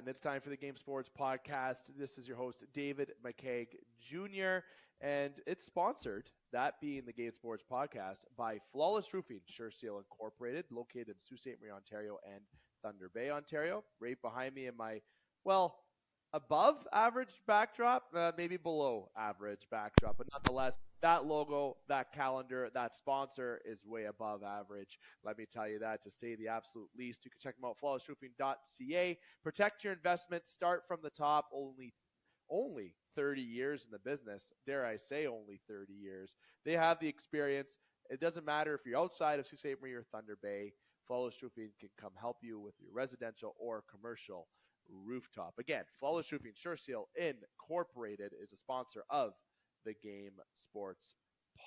And it's time for the Game Sports Podcast. This is your host, David McCaig Jr., and it's sponsored, that being the Game Sports Podcast, by Flawless Roofing, Sure Seal Incorporated, located in Sault Ste. Marie, Ontario, and Thunder Bay, Ontario. Right behind me in my, above average backdrop, maybe below average backdrop, but nonetheless, that logo, that calendar, that sponsor is way above average. Let me tell you that, to say the absolute least. You can check them out, flawlessroofing.ca. Protect your investments, start from the top. Only 30 years in the business. Dare I say only 30 years. They have the experience. It doesn't matter if you're outside of Sault Ste. Marie or Thunder Bay. Flawless Roofing can come help you with your residential or commercial rooftop. Again, Flawless Roofing, Sure Seal Incorporated is a sponsor of the Game Sports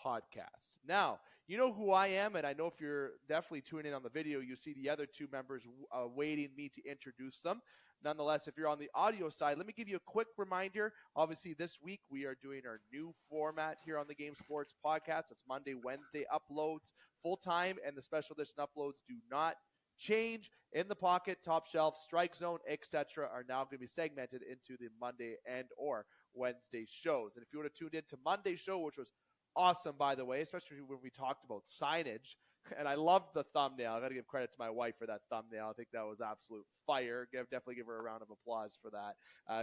Podcast. Now, you know who I am, and I know if you're definitely tuning in on the video, you see the other two members waiting me to introduce them. Nonetheless, if you're on the audio side, let me give you a quick reminder. Obviously, this week we are doing our new format here on the Game Sports Podcast. It's Monday, Wednesday uploads full-time, and the special edition uploads do not change. In the Pocket, Top Shelf, Strike Zone, etc. are now going to be segmented into the Monday and or Wednesday shows. And if you would have tuned into Monday's show, which was awesome, by the way, especially when we talked about signage, and I loved the thumbnail. I got to give credit to my wife for that thumbnail. I think that was absolute fire. Definitely give her a round of applause for that,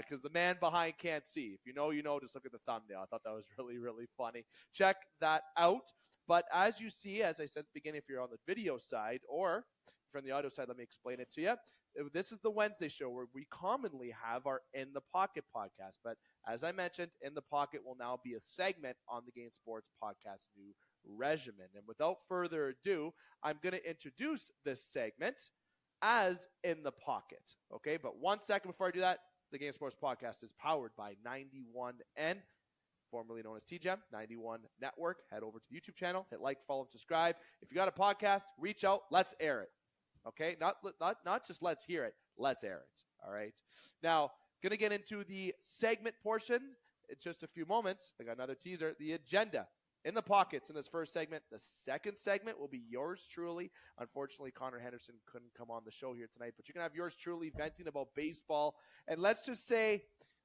because the man behind can't see. If you know, you know. Just look at the thumbnail. I thought that was really, really funny. Check that out. But as you see, as I said at the beginning, if you're on the video side or from the audio side, let me explain it to you. This is the Wednesday show where we commonly have our In the Pocket podcast. But as I mentioned, In the Pocket will now be a segment on the Game Sports Podcast new regimen. And without further ado, I'm going to introduce this segment as In the Pocket. Okay, but 1 second before I do that, the Game Sports Podcast is powered by 91N, formerly known as TGEM, 91 Network. Head over to the YouTube channel, hit like, follow, and subscribe. If you got a podcast, reach out, let's air it. Okay, not just let's hear it, let's air it. All right. Now, going to get into the segment portion in just a few moments. I got another teaser, the agenda. In the Pockets in this first segment. The second segment will be yours truly. Unfortunately, Connor Henderson couldn't come on the show here tonight, but you can have yours truly venting about baseball. And let's just say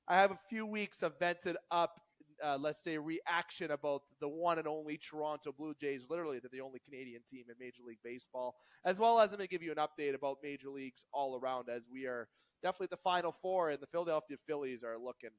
I have a few weeks of vented up, reaction about the one and only Toronto Blue Jays. Literally, they're the only Canadian team in Major League Baseball, as well as I'm going to give you an update about Major Leagues all around, as we are definitely at the Final Four, and the Philadelphia Phillies are looking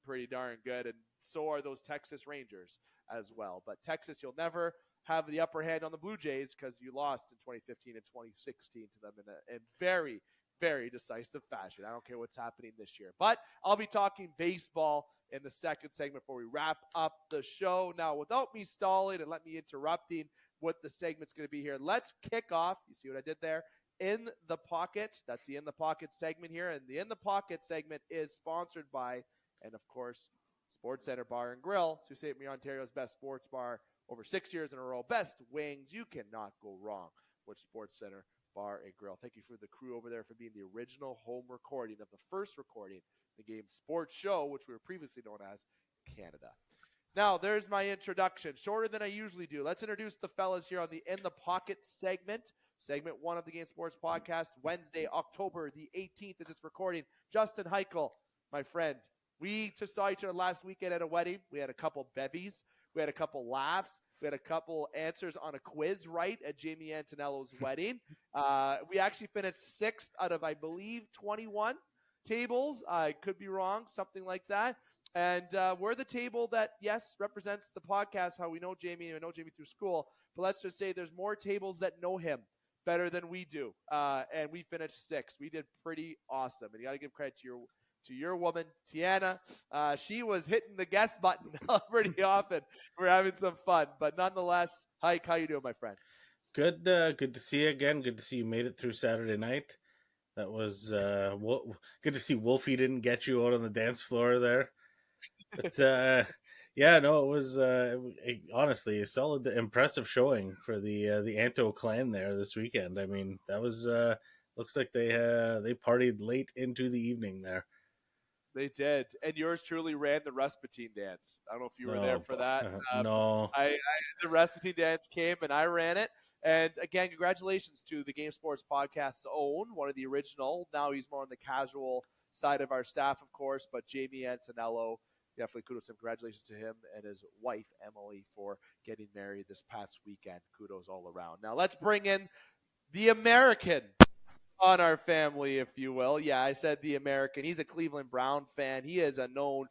pretty darn good, and so are those Texas Rangers as well. But Texas, you'll never have the upper hand on the Blue Jays because you lost in 2015 and 2016 to them in very, very decisive fashion. I don't care what's happening this year. But I'll be talking baseball in the second segment before we wrap up the show. Now, without me stalling and let me interrupting what the segment's going to be here, let's kick off. You see what I did there? In the Pocket. That's the In the Pocket segment here. And the In the Pocket segment is sponsored by, and of course, Sportscenter Bar and Grill, Sault Ste. Marie, Ontario's best sports bar over 6 years in a row. Best wings. You cannot go wrong with Sportscenter Bar and Grill. Thank you for the crew over there for being the original home recording of the first recording, the Game Sports Show, which we were previously known as Canada. Now, there's my introduction. Shorter than I usually do. Let's introduce the fellas here on the In the Pocket segment. Segment 1 of the Game Sports Podcast, Wednesday, October the 18th is its recording. Justin Heichel, my friend. We just saw each other last weekend at a wedding. We had a couple bevies. We had a couple laughs. We had a couple answers on a quiz right at Jamie Antonello's wedding. We actually finished 6th out of, I believe, 21 tables. I could be wrong, something like that. And we're the table that, yes, represents the podcast, how we know Jamie, and we know Jamie through school. But let's just say there's more tables that know him better than we do. And we finished 6th. We did pretty awesome. And you got to give credit to your woman, Tiana. She was hitting the guest button pretty often. We're having some fun. But nonetheless, Hike, how you doing, my friend? Good to see you again. Good to see you made it through Saturday night. That was good to see Wolfie didn't get you out on the dance floor there. But it was honestly a solid, impressive showing for the Anto clan there this weekend. I mean, that was looks like they partied late into the evening there. They did, and yours truly ran the Rasputin dance. I don't know if you were there for that. No, the Rasputin dance came, and I ran it. And again, congratulations to the Game Sports Podcast's own, one of the original. Now he's more on the casual side of our staff, of course, but Jamie Antonello, definitely kudos and congratulations to him and his wife, Emily, for getting married this past weekend. Kudos all around. Now let's bring in the American on our family, if you will. Yeah, I said the American. He's a Cleveland Brown fan. He is a known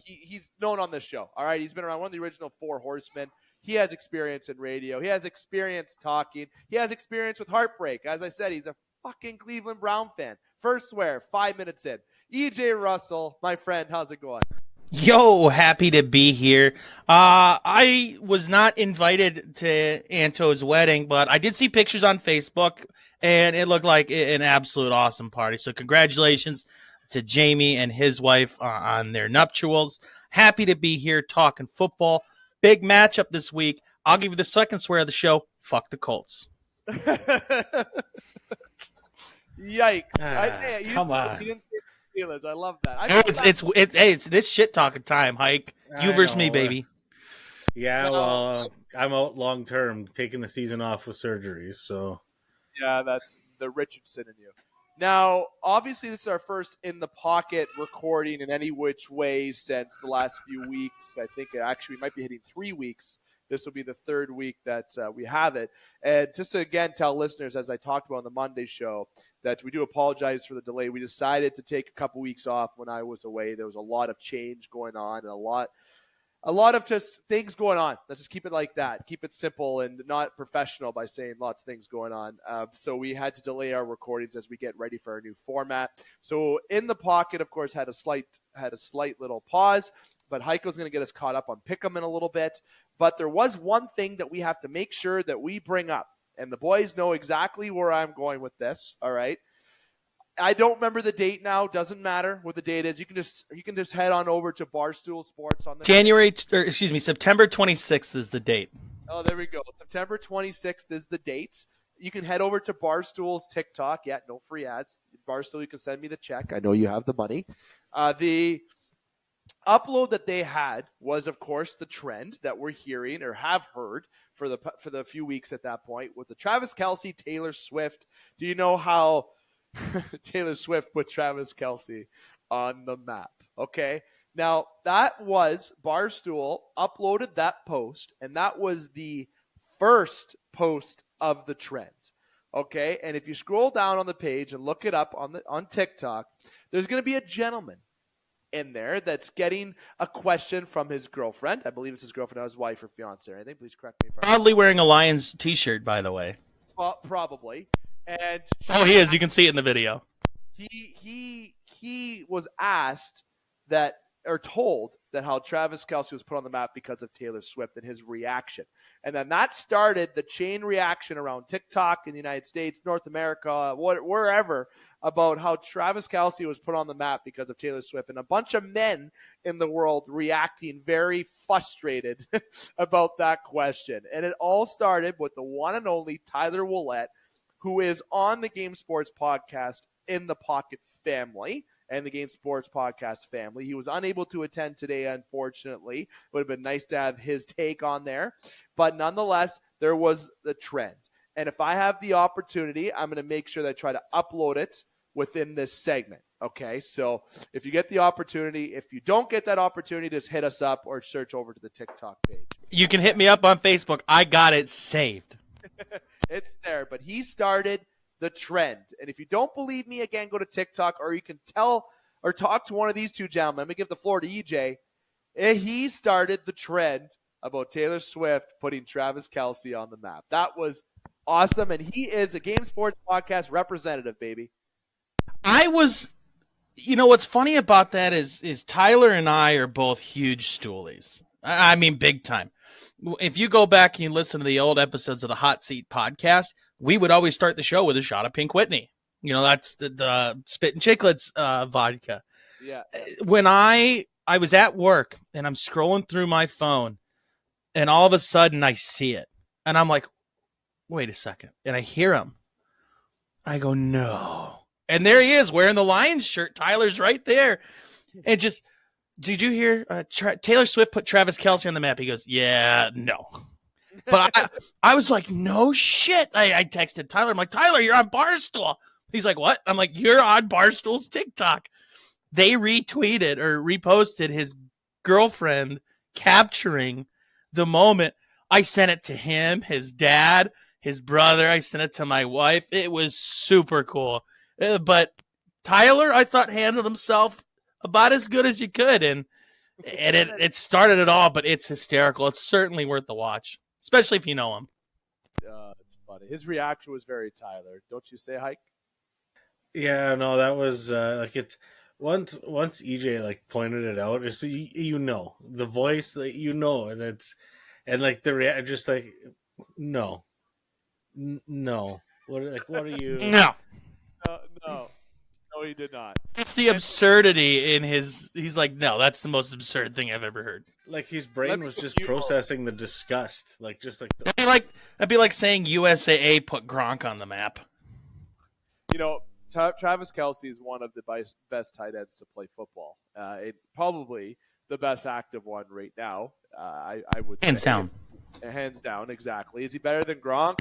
he's known on this show. All right, he's been around, one of the original Four Horsemen. He has experience in radio. He has experience talking. He has experience with heartbreak. As I said, he's a fucking Cleveland Brown fan. First swear, 5 minutes in. EJ Russell, my friend, how's it going? Yo, happy to be here. I was not invited to Anto's wedding, but I did see pictures on Facebook, and it looked like an absolute awesome party. So congratulations to Jamie and his wife on their nuptials. Happy to be here talking football. Big matchup this week. I'll give you the second swear of the show. Fuck the Colts. Yikes. Come on. You didn't say the Steelers. I love that. It's this shit talking time, Hike. You versus me, baby. Yeah, well, I'm out long term, taking the season off with surgeries, so. Yeah, that's the Richardson in you. Now, obviously, this is our first in the pocket recording in any which way since the last few weeks. I think actually we might be hitting 3 weeks. This will be the third week that we have it. And just to, again, tell listeners, as I talked about on the Monday show, that we do apologize for the delay. We decided to take a couple weeks off when I was away. There was a lot of change going on and a lot of just things going on. Let's just keep it like that. Keep it simple and not professional by saying lots of things going on. So we had to delay our recordings as we get ready for our new format. So in the pocket, of course, had a slight little pause, but Heiko's going to get us caught up on Pick'em in a little bit. But there was one thing that we have to make sure that we bring up, and the boys know exactly where I'm going with this. All right. I don't remember the date now. Doesn't matter what the date is. You can just head on over to Barstool Sports on the September 26th is the date. Oh, there we go. September 26th is the date. You can head over to Barstool's TikTok. Yeah, no free ads. Barstool, you can send me the check. I know you have the money. The upload that they had was, of course, the trend that we're hearing or have heard for the few weeks at that point was the Travis Kelce, Taylor Swift. Do you know how Taylor Swift put Travis Kelce on the map? Okay. Now, that was Barstool uploaded that post, and that was the first post of the trend. Okay. And if you scroll down on the page and look it up on TikTok, there's going to be a gentleman in there that's getting a question from his girlfriend. I believe it's his girlfriend, not his wife or fiance or anything. Please correct me if I'm wrong. Proudly wearing a Lions t-shirt, by the way. Well, probably. And he is. You can see it in the video. He was asked that, or told that how Travis Kelce was put on the map because of Taylor Swift and his reaction. And then that started the chain reaction around TikTok in the United States, North America, wherever, about how Travis Kelce was put on the map because of Taylor Swift. And a bunch of men in the world reacting very frustrated about that question. And it all started with the one and only Tyler Willett, who is on the Game Sports Podcast in the Pocket family and the Game Sports Podcast family. He was unable to attend today, unfortunately. It would have been nice to have his take on there. But nonetheless, there was the trend. And if I have the opportunity, I'm going to make sure that I try to upload it within this segment. Okay, so if you get the opportunity, if you don't get that opportunity, just hit us up or search over to the TikTok page. You can hit me up on Facebook. I got it saved. It's there, but he started the trend. And if you don't believe me, again, go to TikTok, or you can tell or talk to one of these two gentlemen. I'm going to give the floor to EJ. He started the trend about Taylor Swift putting Travis Kelce on the map. That was awesome, and he is a Game Sports Podcast representative, baby. What's funny about that is Tyler and I are both huge Stoolies. I mean, big time. If you go back and you listen to the old episodes of the Hot Seat podcast, we would always start the show with a shot of Pink Whitney. You know, that's the Spit and Chicklets vodka. Yeah. When I was at work and I'm scrolling through my phone and all of a sudden I see it and I'm like, wait a second. And I hear him. I go, no. And there he is wearing the Lions shirt. Tyler's right there. And just, did you hear Taylor Swift put Travis Kelce on the map? He goes, yeah, no. But I was like, no shit. I texted Tyler. I'm like, Tyler, you're on Barstool. He's like, what? I'm like, you're on Barstool's TikTok. They retweeted or reposted his girlfriend capturing the moment. I sent it to him, his dad, his brother. I sent it to my wife. It was super cool. But Tyler, I thought, handled himself about as good as you could. And it started it all, but it's hysterical. It's certainly worth the watch, especially if you know him. It's funny. His reaction was very Tyler. Don't you say, Hike? Yeah, no, that was like it's once EJ like pointed it out, it's you know the voice, like, you know, and it's and like the just like no, no, what are you? No. No, he did not. It's the absurdity in his. He's like, no, that's the most absurd thing I've ever heard. Like his brain was just processing the disgust, like just like the... That'd be like saying USAA put Gronk on the map. You know, Travis Kelce is one of the best tight ends to play football. Probably the best active one right now. I would say. Hands down. Hands down, exactly. Is he better than Gronk?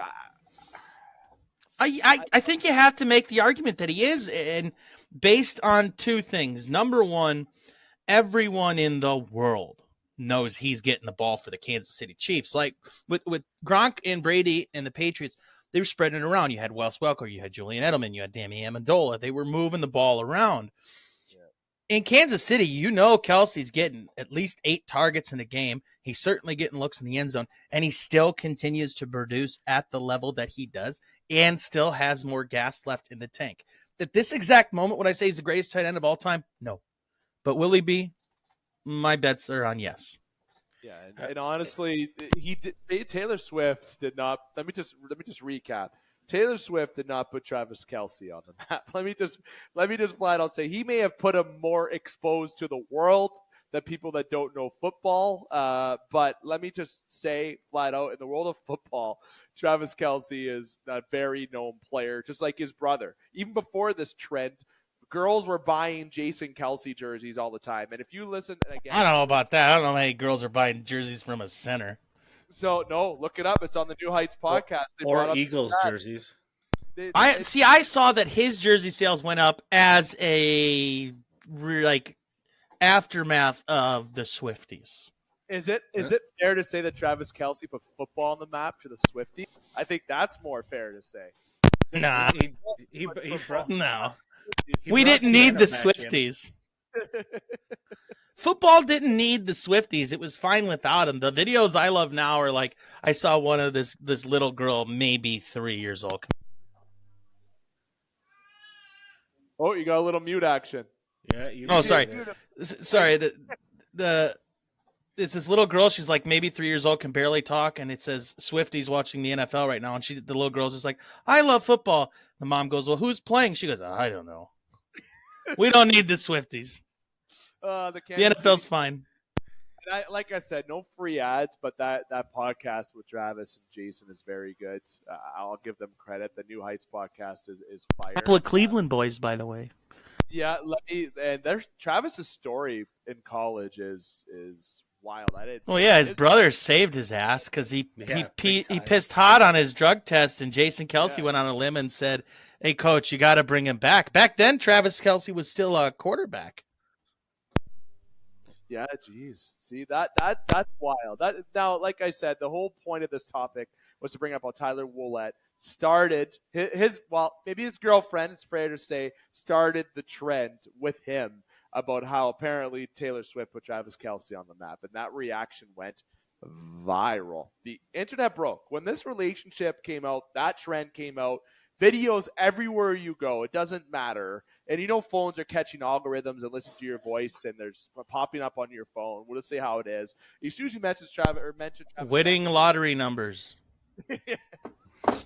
I think you have to make the argument that he is, and based on two things. Number one, everyone in the world knows he's getting the ball for the Kansas City Chiefs. Like with Gronk and Brady and the Patriots, they were spreading it around. You had Wes Welker, you had Julian Edelman, you had Danny Amendola. They were moving the ball around. In Kansas City, you know Kelsey's getting at least 8 targets in a game. He's certainly getting looks in the end zone, and he still continues to produce at the level that he does and still has more gas left in the tank. At this exact moment, would I say he's the greatest tight end of all time? No. But will he be? My bets are on yes. Yeah, and honestly, Taylor Swift did not. Let me just recap. Taylor Swift did not put Travis Kelce on the map. Let me just flat out say he may have put him more exposed to the world than people that don't know football. But let me just say flat out, in the world of football, Travis Kelce is a very known player, just like his brother. Even before this trend, girls were buying Jason Kelce jerseys all the time. And if you listen, and again, I don't know about that. I don't know how many girls are buying jerseys from a center. So, no, look it up. It's on the New Heights podcast. Or Eagles jerseys. I saw that his jersey sales went up as a aftermath of the Swifties. Is it fair to say that Travis Kelce put football on the map to the Swifties? I think that's more fair to say. Nah. He brought, no. We didn't need the Swifties. Football didn't need the Swifties. It was fine without them. The videos I love now are like, I saw one of this little girl, maybe 3 years old. Oh, you got a little mute action. Yeah. Sorry. Sorry. It's this little girl. She's like maybe 3 years old, can barely talk, and it says Swifties watching the NFL right now. And the little girl's just like, I love football. The mom goes, well, who's playing? She goes, I don't know. We don't need the Swifties. The NFL's fine. And like I said, no free ads, but that podcast with Travis and Jason is very good. I'll give them credit. The New Heights podcast is fire. Couple of Cleveland boys, by the way. Yeah, there's Travis's story in college is wild. His brother saved his ass because he pissed hot on his drug test, and Jason Kelce went on a limb and said, "Hey, coach, you got to bring him back." Back then, Travis Kelce was still a quarterback. Yeah, geez. See, that's wild. Now, like I said, the whole point of this topic was to bring up how Tyler Willett started maybe his girlfriend, it's fair to say, started the trend with him about how apparently Taylor Swift put Travis Kelce on the map, and that reaction went viral. The internet broke. When this relationship came out, that trend came out, videos everywhere you go. It doesn't matter. And phones are catching algorithms and listen to your voice, and they're just popping up on your phone. We'll just say how it is. You usually mention Travis. Winning lottery numbers.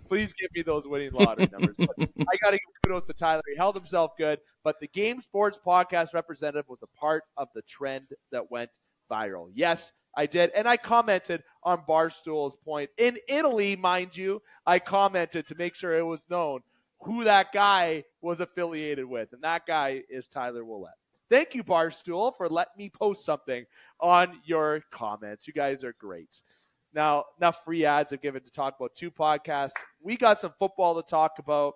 Please give me those winning lottery numbers. But I got to give kudos to Tyler. He held himself good. But the Game Sports Podcast representative was a part of the trend that went viral. Yes, I did. And I commented on Barstool's point. In Italy, mind you, I commented to make sure it was known who that guy was affiliated with. And that guy is Tyler Willett. Thank you, Barstool, for letting me post something on your comments. You guys are great. Now, enough free ads I've given to talk about 2 podcasts. We got some football to talk about.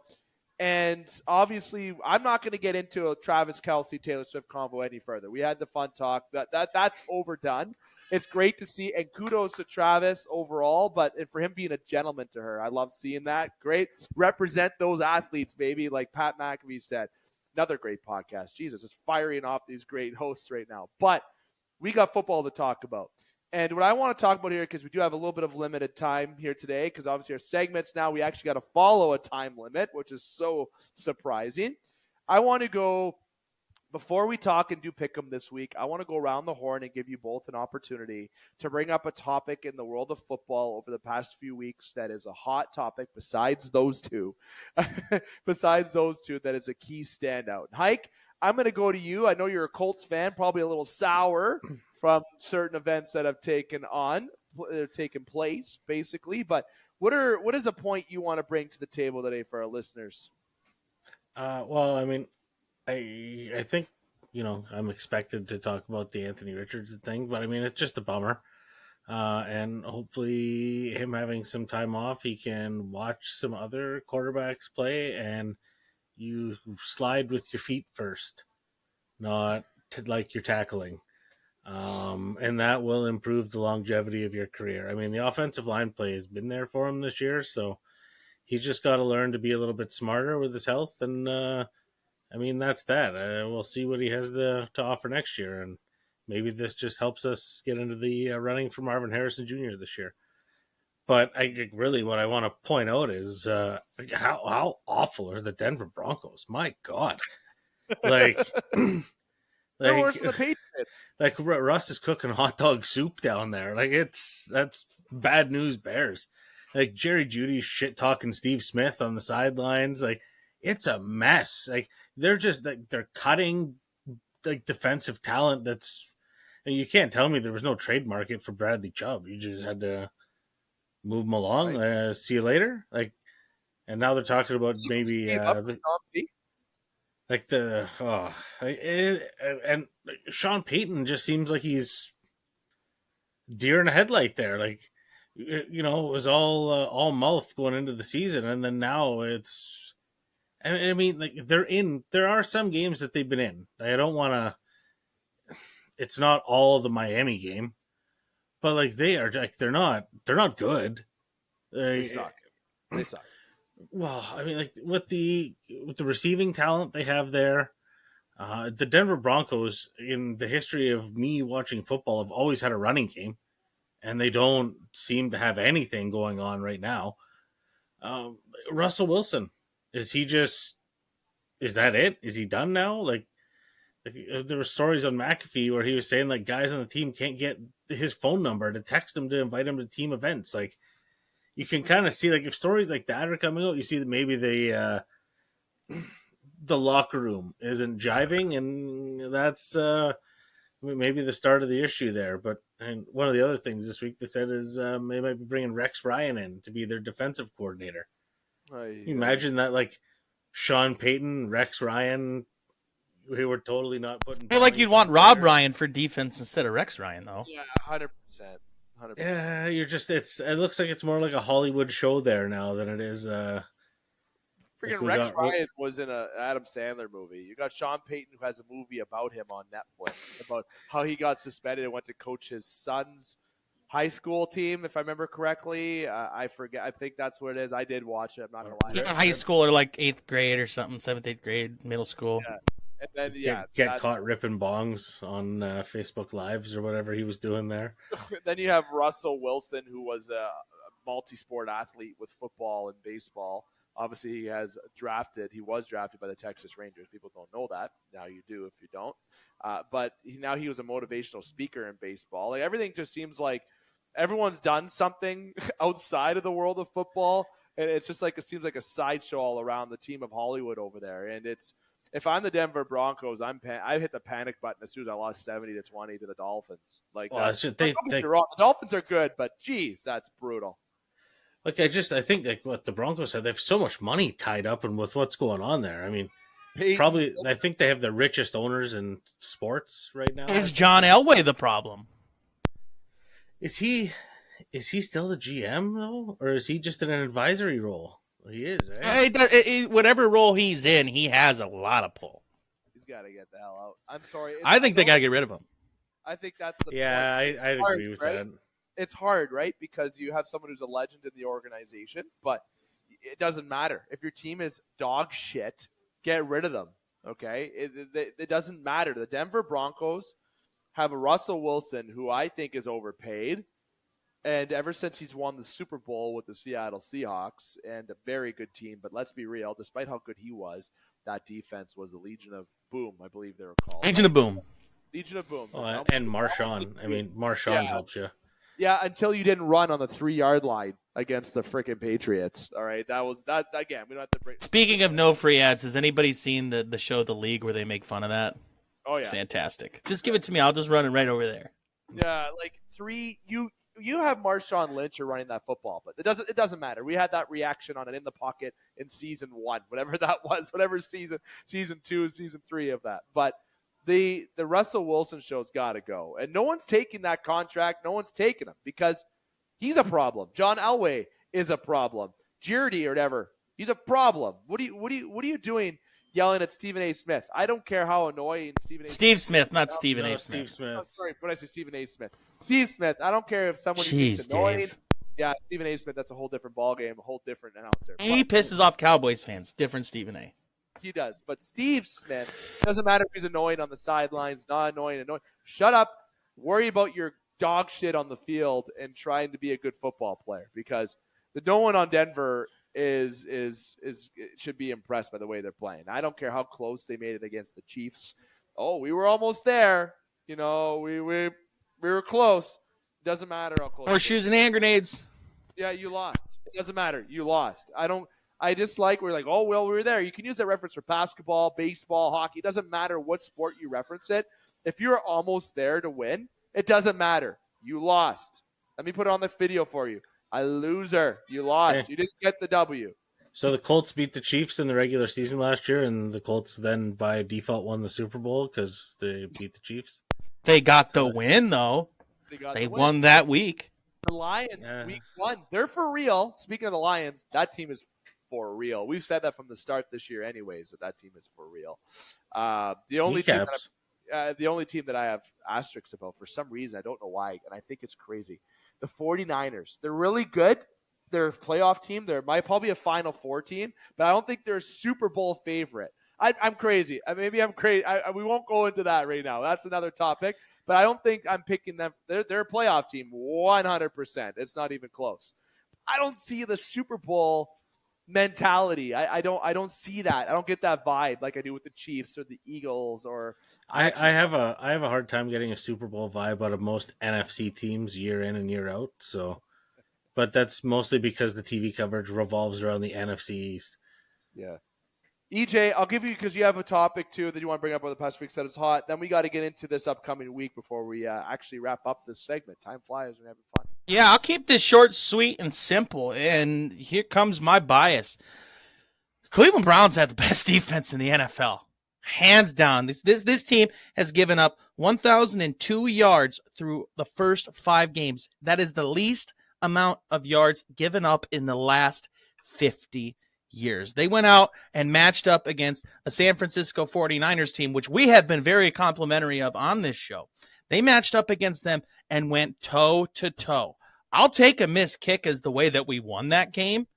And obviously, I'm not going to get into a Travis Kelce, Taylor Swift convo any further. We had the fun talk. That's overdone. It's great to see, and kudos to Travis overall, but for him being a gentleman to her, I love seeing that. Great. Represent those athletes, baby, like Pat McAfee said. Another great podcast. Jesus, it's firing off these great hosts right now. But we got football to talk about. And what I want to talk about here, because we do have a little bit of limited time here today, because obviously our segments now, we actually got to follow a time limit, which is so surprising. I want to go, before we talk and do Pick'em this week, I want to go around the horn and give you both an opportunity to bring up a topic in the world of football over the past few weeks that is a hot topic besides those two. Besides those two, that is a key standout. Hike, I'm going to go to you. I know you're a Colts fan, probably a little sour from certain events that have taken place, basically. But what is a point you want to bring to the table today for our listeners? Well, I mean, I think, I'm expected to talk about the Anthony Richardson thing, but I mean, it's just a bummer. And hopefully him having some time off, he can watch some other quarterbacks play, and you slide with your feet first, not like you're tackling. And that will improve the longevity of your career. I mean, the offensive line play has been there for him this year, so he's just got to learn to be a little bit smarter with his health. And, I mean, that's that. We'll see what he has to offer next year. And maybe this just helps us get into the running for Marvin Harrison Jr. this year. But what I want to point out is how awful are the Denver Broncos? My God. Like, They're worse than the Patriots. Like Russ is cooking hot dog soup down there. Like that's bad news Bears. Like Jerry Jeudy shit talking Steve Smith on the sidelines. Like it's a mess. Like they're cutting like defensive talent. You can't tell me there was no trade market for Bradley Chubb. You just had to move him along. Right. See you later. Like, and now they're talking about maybe and Sean Payton just seems like he's deer in a headlight there. Like, it was all mouth going into the season, and then now it's. I mean, like there are some games that they've been in. I don't want to. It's not all the Miami game, but like they're not good. They suck. They suck. Well, I mean, like with the receiving talent they have there, the Denver Broncos, in the history of me watching football, have always had a running game, and they don't seem to have anything going on right now. Russell Wilson, is that it? Is he done now? Like there were stories on McAfee where he was saying like guys on the team can't get his phone number to text him to invite him to team events. Like you can kind of see like if stories like that are coming out, you see that maybe the locker room isn't jiving, and that's maybe the start of the issue there. But and one of the other things this week they said is they might be bringing Rex Ryan in to be their defensive coordinator. Can you imagine that, like Sean Payton, Rex Ryan. We were totally not putting. I feel like you'd want Rob Ryan for defense instead of Rex Ryan, though. Yeah, 100%. Yeah, it looks like it's more like a Hollywood show there now than it is. Freaking Rex Ryan was in a Adam Sandler movie. You got Sean Payton, who has a movie about him on Netflix about how he got suspended and went to coach his son's high school team, if I remember correctly. I forget. I think that's what it is. I did watch it. I'm not gonna lie. Yeah, high school or like 8th grade or something, 7th, 8th grade, middle school. Yeah. And then, get caught ripping bongs on Facebook Lives or whatever he was doing there. Then you have Russell Wilson, who was a multi-sport athlete with football and baseball. Obviously, he was drafted by the Texas Rangers. People don't know that. Now you do if you don't. But now he was a motivational speaker in baseball. Like everything just seems like everyone's done something outside of the world of football, and it's just like it seems like a sideshow all around the team of Hollywood over there. And if I'm the Denver Broncos, I hit the panic button as soon as I lost 70-20 to the Dolphins. Like, the Dolphins are good, but geez, that's brutal. Like I think like what the Broncos have, they have so much money tied up and with what's going on there. I mean, I think they have the richest owners in sports right now. Is John Elway the problem? Is he Is he still the GM though, or is he just in an advisory role? He is, right? Whatever role he's in, he has a lot of pull. He's got to get the hell out. I'm sorry. I think they got to get rid of him. I think that's the Yeah, point. I'd agree with that. It's hard, right? Because you have someone who's a legend in the organization, but it doesn't matter. If your team is dog shit, get rid of them, okay? It doesn't matter. The Denver Broncos have a Russell Wilson who I think is overpaid, and ever since he's won the Super Bowl with the Seattle Seahawks, and a very good team, but let's be real, despite how good he was, that defense was the Legion of Boom, I believe they were called. Legion of Boom. Legion of Boom. Oh, and Marshawn. I mean, Marshawn helps you. Yeah, until you didn't run on the 3-yard line against the freaking Patriots. All right, that again. We don't have to break. Speaking of no free ads, has anybody seen the show The League where they make fun of that? Oh yeah, it's fantastic. Just give it to me. I'll just run it right over there. Yeah, like you have Marshawn Lynch running that football, but it doesn't matter. We had that reaction on it in the pocket in season 1, whatever that was, whatever season 2, season 3 of that. But the Russell Wilson show's got to go, and no one's taking that contract. No one's taking him because he's a problem. John Elway is a problem. Girardi or whatever, he's a problem. What are you doing? Yelling at Stephen A. Smith. I don't care how annoying Stephen A. Steve Smith, not Stephen A. Smith. Steve Smith. Oh, sorry, what did I say? Stephen A. Smith. Steve Smith. I don't care if someone is annoying. Dave. Yeah, Stephen A. Smith. That's a whole different ballgame, a whole different announcer. He pisses off Cowboys fans. Different Stephen A. He does. But Steve Smith, doesn't matter if he's annoying on the sidelines, not annoying. Shut up. Worry about your dog shit on the field and trying to be a good football player, because no one on Denver should be impressed by the way they're playing. I don't care how close they made it against the Chiefs. Oh, we were almost there. You know, we were close. Doesn't matter how close. Horseshoes and hand grenades. Yeah, you lost. It doesn't matter. You lost. We're like, oh, well, we were there. You can use that reference for basketball, baseball, hockey. It doesn't matter what sport you reference it. If you're almost there to win, it doesn't matter. You lost. Let me put it on the video for you. A loser. You lost. You didn't get the W. So the Colts beat the Chiefs in the regular season last year, and the Colts then by default won the Super Bowl because they beat the Chiefs. They got the win, though. They won that week. The Lions, week 1. They're for real. Speaking of the Lions, that team is for real. We've said that from the start this year anyways, that team is for real. The only team that I have asterisks about, for some reason, I don't know why, and I think it's crazy, the 49ers. They're really good. They're a playoff team. They're probably a Final Four team, but I don't think they're a Super Bowl favorite. I'm crazy. Maybe I'm crazy. We won't go into that right now. That's another topic, but I don't think I'm picking them. They're a playoff team, 100%. It's not even close. I don't see the Super Bowl mentality. I don't see that. I don't get that vibe like I do with the Chiefs or the Eagles. Or I have a hard time getting a Super Bowl vibe out of most NFC teams year in and year out. So, but that's mostly because the TV coverage revolves around the NFC East. Yeah. EJ, I'll give you, because you have a topic too that you want to bring up over the past week that is hot. Then we got to get into this upcoming week before we actually wrap up this segment. Time flies. We're having fun. Yeah, I'll keep this short, sweet, and simple. And here comes my bias. Cleveland Browns have the best defense in the NFL. Hands down. This team has given up 1,002 yards through the first 5 games. That is the least amount of yards given up in the last 50 years. They went out and matched up against a San Francisco 49ers team, which we have been very complimentary of on this show. They matched up against them and went toe to toe. I'll take a missed kick as the way that we won that game.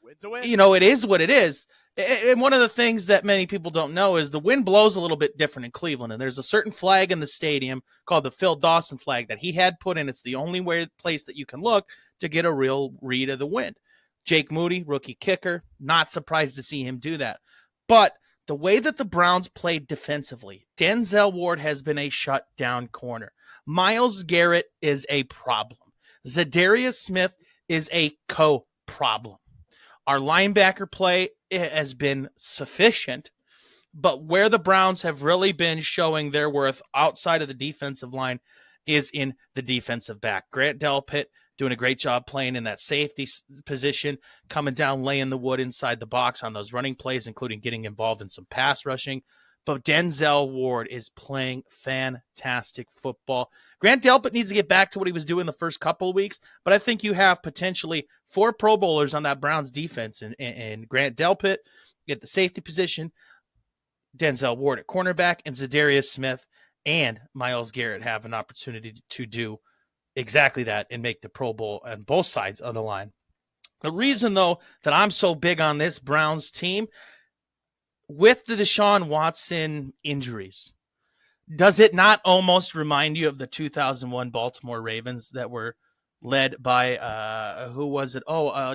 Win's a win. You know, it is what it is. And one of the things that many people don't know is the wind blows a little bit different in Cleveland. And there's a certain flag in the stadium called the Phil Dawson flag that he had put in. It's the only place that you can look to get a real read of the wind. Jake Moody, rookie kicker, not surprised to see him do that. But the way that the Browns played defensively, Denzel Ward has been a shutdown corner. Myles Garrett is a problem. Zadarius Smith is a co-problem. Our linebacker play has been sufficient, but where the Browns have really been showing their worth outside of the defensive line is in the defensive back. Grant Delpit doing a great job playing in that safety position, coming down, laying the wood inside the box on those running plays, including getting involved in some pass rushing. but Denzel Ward is playing fantastic football. Grant Delpit needs to get back to what he was doing the first couple of weeks, but I think you have potentially 4 Pro Bowlers on that Browns defense, and Grant Delpit at the safety position, Denzel Ward at cornerback, and Zadarius Smith and Myles Garrett have an opportunity to do exactly that and make the Pro Bowl on both sides of the line. The reason, though, that I'm so big on this Browns team, with the Deshaun Watson injuries, does it not almost remind you of the 2001 Baltimore Ravens that were led by, who was it?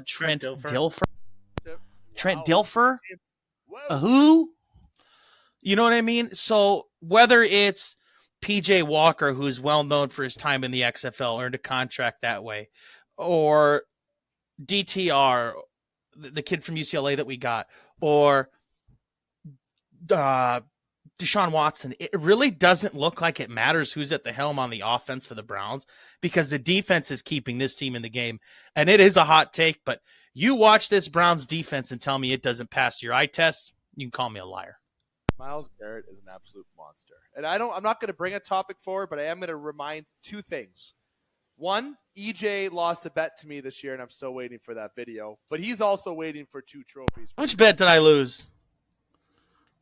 Trent Dilfer. Trent Dilfer? Who? You know what I mean? So whether it's PJ Walker, who's well known for his time in the XFL, earned a contract that way, or DTR, the kid from UCLA that we got, or Deshaun Watson, it really doesn't look like it matters who's at the helm on the offense for the Browns, because the defense is keeping this team in the game. And it is a hot take, but you watch this Browns defense and tell me it doesn't pass your eye test, you can call me a liar. Myles Garrett is an absolute monster. And I'm not going to bring a topic forward, but I am going to remind 2 things. One, EJ lost a bet to me this year, and I'm still waiting for that video. But he's also waiting for 2 trophies. Which bet did I lose?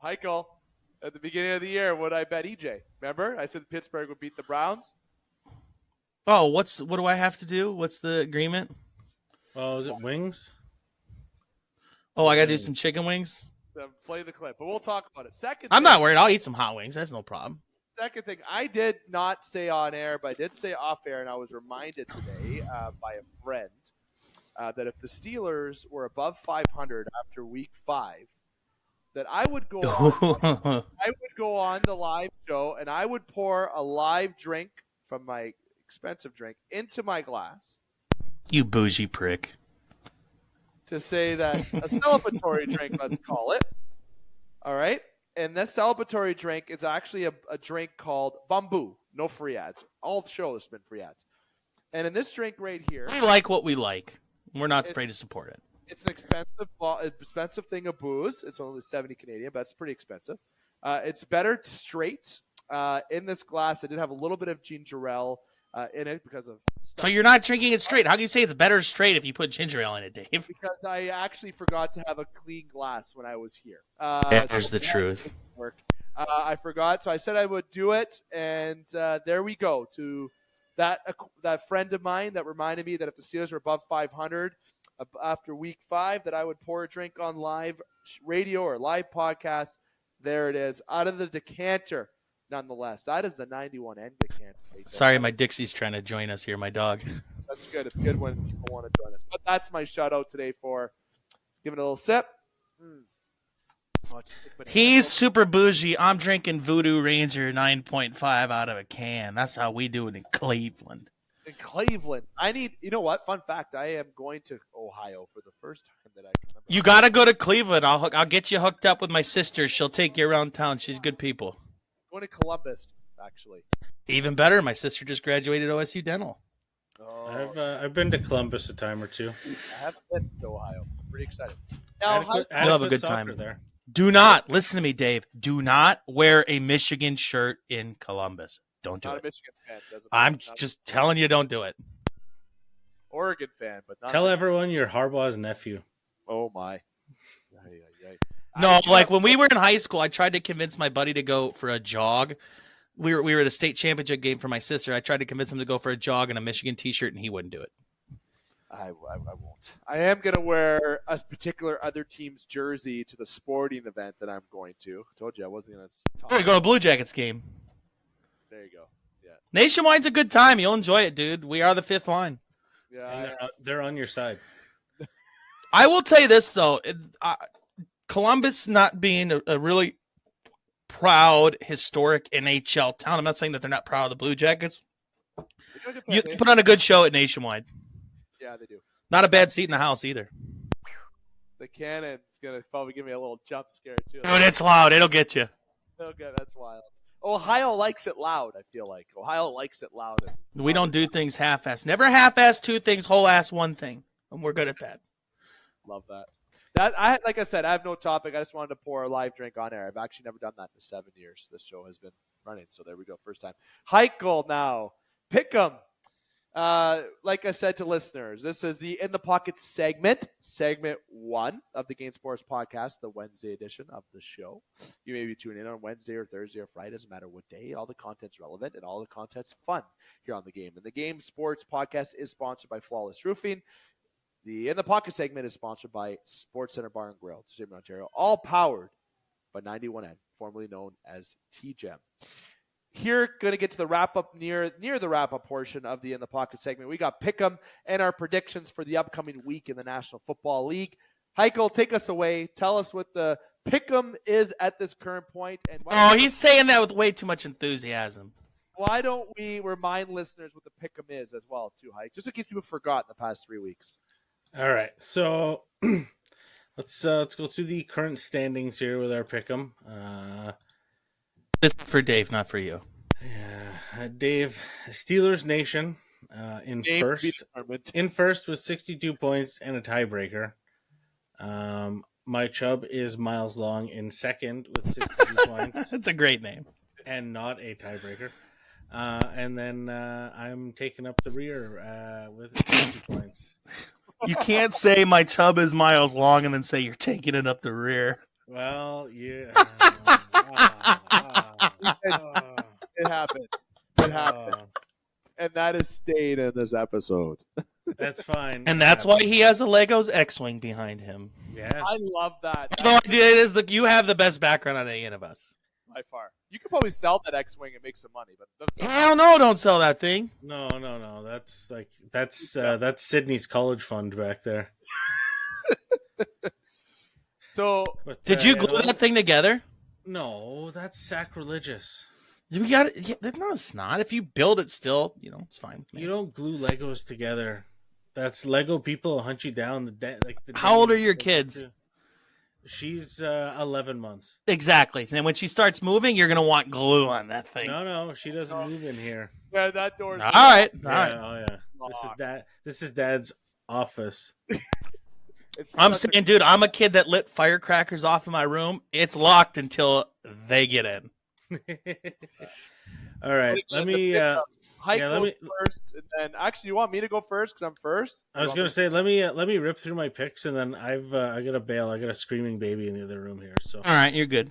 Heichel, at the beginning of the year, what I bet EJ? Remember? I said Pittsburgh would beat the Browns. Oh, what do I have to do? What's the agreement? Oh, is it wings? Oh, I got to do some chicken wings? Play the clip, but we'll talk about it. Second, I'm not worried. I'll eat some hot wings. That's no problem. Second thing, I did not say on air, but I did say off air, and I was reminded today by a friend that if the Steelers were above 500 after Week 5, that I would go on. I would go on the live show, and I would pour a live drink from my expensive drink into my glass. You bougie prick. To say that a celebratory drink, let's call it. All right? And this celebratory drink is actually a drink called Bamboo. No free ads. All the show has been free ads. And in this drink right here. We like what we like. We're not afraid to support it. It's an expensive thing of booze. It's only 70 Canadian, but it's pretty expensive. It's better straight. In this glass, I did have a little bit of ginger ale in it because of stuff. So you're not drinking it straight. How can you say it's better straight if you put ginger ale in it, Dave? Because I actually forgot to have a clean glass when I was here. There's the truth. I forgot, so I said I would do it, and there we go. To that friend of mine that reminded me that if the Steelers were above 500 after Week 5, that I would pour a drink on live radio or live podcast. There it is, out of the decanter. Nonetheless, that is the 91 end decanter. Sorry, my Dixie's trying to join us here, my dog. That's good. It's good when people want to join us. But that's my shout out today for giving it a little sip. He's super bougie. I'm drinking Voodoo Ranger 9.5 out of a can. That's how we do it in Cleveland. In Cleveland. You know what? Fun fact, I am going to Ohio for the first time that I can remember. You got to go to Cleveland. I'll get you hooked up with my sister. She'll take you around town. She's good people. Going to Columbus, actually. Even better. My sister just graduated OSU Dental. Oh. I've been to Columbus a time or two. I haven't been to Ohio. I'm pretty excited. Now, you'll have a good time there. Do not, listen to me, Dave. Do not wear a Michigan shirt in Columbus. Don't do it. Not a Michigan fan. I'm just telling you, don't do it. Oregon fan, but not. Tell everyone you're Harbaugh's nephew. Oh my. No, like when we were in high school, I tried to convince my buddy to go for a jog. We were at a state championship game for my sister. I tried to convince him to go for a jog in a Michigan T-shirt, and he wouldn't do it. I won't. I am going to wear a particular other team's jersey to the sporting event that I'm going to. I told you I wasn't going to talk. We're going to a Blue Jackets game. There you go. Yeah. Nationwide's a good time. You'll enjoy it, dude. We are the fifth line. Yeah, they're on your side. I will tell you this, though. Columbus not being a really proud, historic NHL town. I'm not saying that they're not proud of the Blue Jackets. You put on a good show at Nationwide. Yeah, they do. Not a bad seat in the house either. The cannon's going to probably give me a little jump scare, too. Dude, it's loud. It'll get you. Okay, that's wild. Ohio likes it loud, I feel like. Ohio likes it loud. We don't do things half-ass. Never half-ass two things, whole-ass one thing. And we're good at that. Love that. like I said, I have no topic. I just wanted to pour a live drink on air. I've actually never done that in the 7 years this show has been running. So there we go. First time. Heichel now. Pick 'em. Like I said to listeners, this is the In the Pocket segment 1 of the Game Sports Podcast, the Wednesday edition of the show. You may be tuning in on Wednesday or Thursday or Friday, doesn't matter what day. All the content's relevant and all the content's fun here on the game. And the Game Sports Podcast is sponsored by Flawless Roofing. The In the Pocket segment is sponsored by Sportscenter Bar and Grill, Stadium, Ontario, all powered by 91N, formerly known as TGEM. Here, going to get to the wrap-up near the wrap-up portion of the In the Pocket segment. We got Pick'em and our predictions for the upcoming week in the National Football League. Heichel, take us away. Tell us what the Pick'em is at this current point. And he's saying that with way too much enthusiasm. Why don't we remind listeners what the Pick'em is as well, too, Heich, just in case people forgot in the past 3 weeks. All right, so let's go through the current standings here with our Pick'em. This is for Dave, not for you. Yeah, Dave, Steelers Nation in first with 62 points and a tiebreaker. My Chubb is Miles Long in second with 62 points. That's a great name. And not a tiebreaker. And then I'm taking up the rear with 60 points. You can't say my Chubb is Miles Long and then say you're taking it up the rear. Well, yeah. It happened. It happened. And that is stayed in this episode. That's fine. And that's why he has a Legos X-Wing behind him. Yeah. I love that. No, you have the best background on any of us. By far. You could probably sell that X-Wing and make some money, but hell no, don't sell that thing. No. That's Sydney's college fund back there. So, did you glue that thing together? No, that's sacrilegious. We got it. Yeah, no, it's not. If you build it still, it's fine with me. You don't glue Legos together. That's Lego people will hunt you down. How old are your kids? She's 11 months. Exactly. And when she starts moving, you're going to want glue on that thing. No, she doesn't move in here. Yeah, that door's all right. Oh, yeah. This is Dad's office. I'm saying, dude, I'm a kid that lit firecrackers off in my room. It's locked until they get in. All right. Let me first, and then actually, you want me to go first because I'm first? I was going to say let me rip through my picks, and then I got a bail. I got a screaming baby in the other room here. So all right, you're good.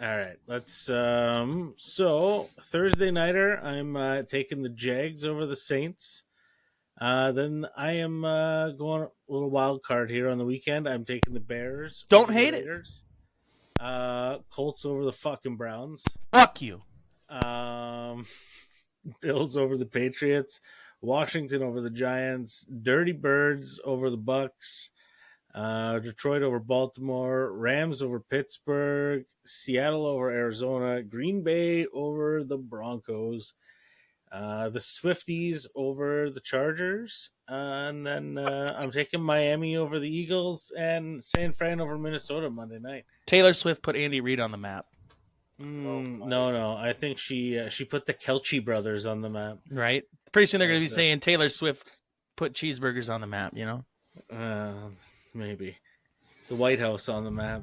All right, let's. So Thursday nighter, I'm taking the Jags over the Saints. Then I am going a little wild card here on the weekend. I'm taking the Bears. Don't hate it. Colts over the fucking Browns. Fuck you. Bills over the Patriots. Washington over the Giants. Dirty Birds over the Bucks. Detroit over Baltimore. Rams over Pittsburgh. Seattle over Arizona. Green Bay over the Broncos. The Swifties over the Chargers, and then I'm taking Miami over the Eagles and San Fran over Minnesota Monday night. Taylor Swift put Andy Reid on the map. No. I think she put the Kelce brothers on the map. Right. Pretty soon they're going to be saying Taylor Swift put cheeseburgers on the map. Maybe the White House on the map.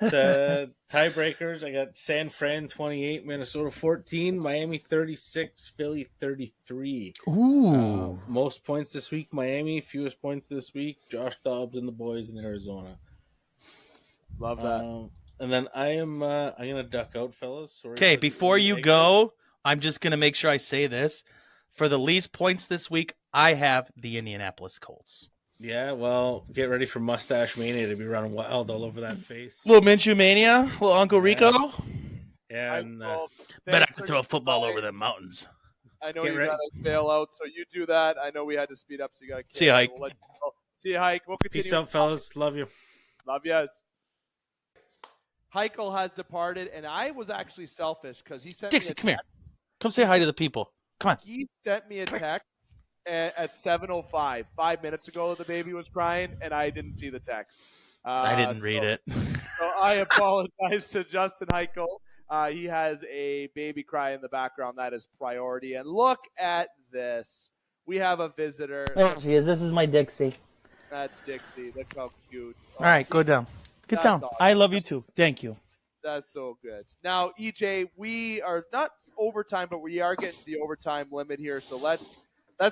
The tiebreakers, I got San Fran 28, Minnesota 14, Miami 36, Philly 33. Ooh. Most points this week, Miami. Fewest points this week, Josh Dobbs and the boys in Arizona. Love that. And then I'm gonna duck out, fellas. Okay, before you go, I'm just gonna make sure I say this. For the least points this week, I have the Indianapolis Colts. Yeah, well, get ready for Mustache Mania to be running wild all over that face. Little Minshew Mania, little Uncle Rico. Yeah, and bet I could throw a football over the mountains. I know you got to bail out, so you do that. I know we had to speed up, so you got to see you, Hike. See you, Hike. We'll continue. Peace out, fellas. Love you. Love yous. Heichel has departed, and I was actually selfish because he sent Dixie, me come here. Come say hi to the people. Come on. He sent me a text at 7:05, 5 minutes ago. The baby was crying, and I didn't see the text. I didn't read it. So I apologize to Justin Heichel. He has a baby cry in the background. That is priority. And look at this. We have a visitor. There she is. This is my Dixie. That's Dixie. Look how cute. All right, see, go down. Get that's down. awesome. I love you too. Thank you. That's so good. Now, EJ, we are not overtime, but we are getting to the overtime limit here. So let's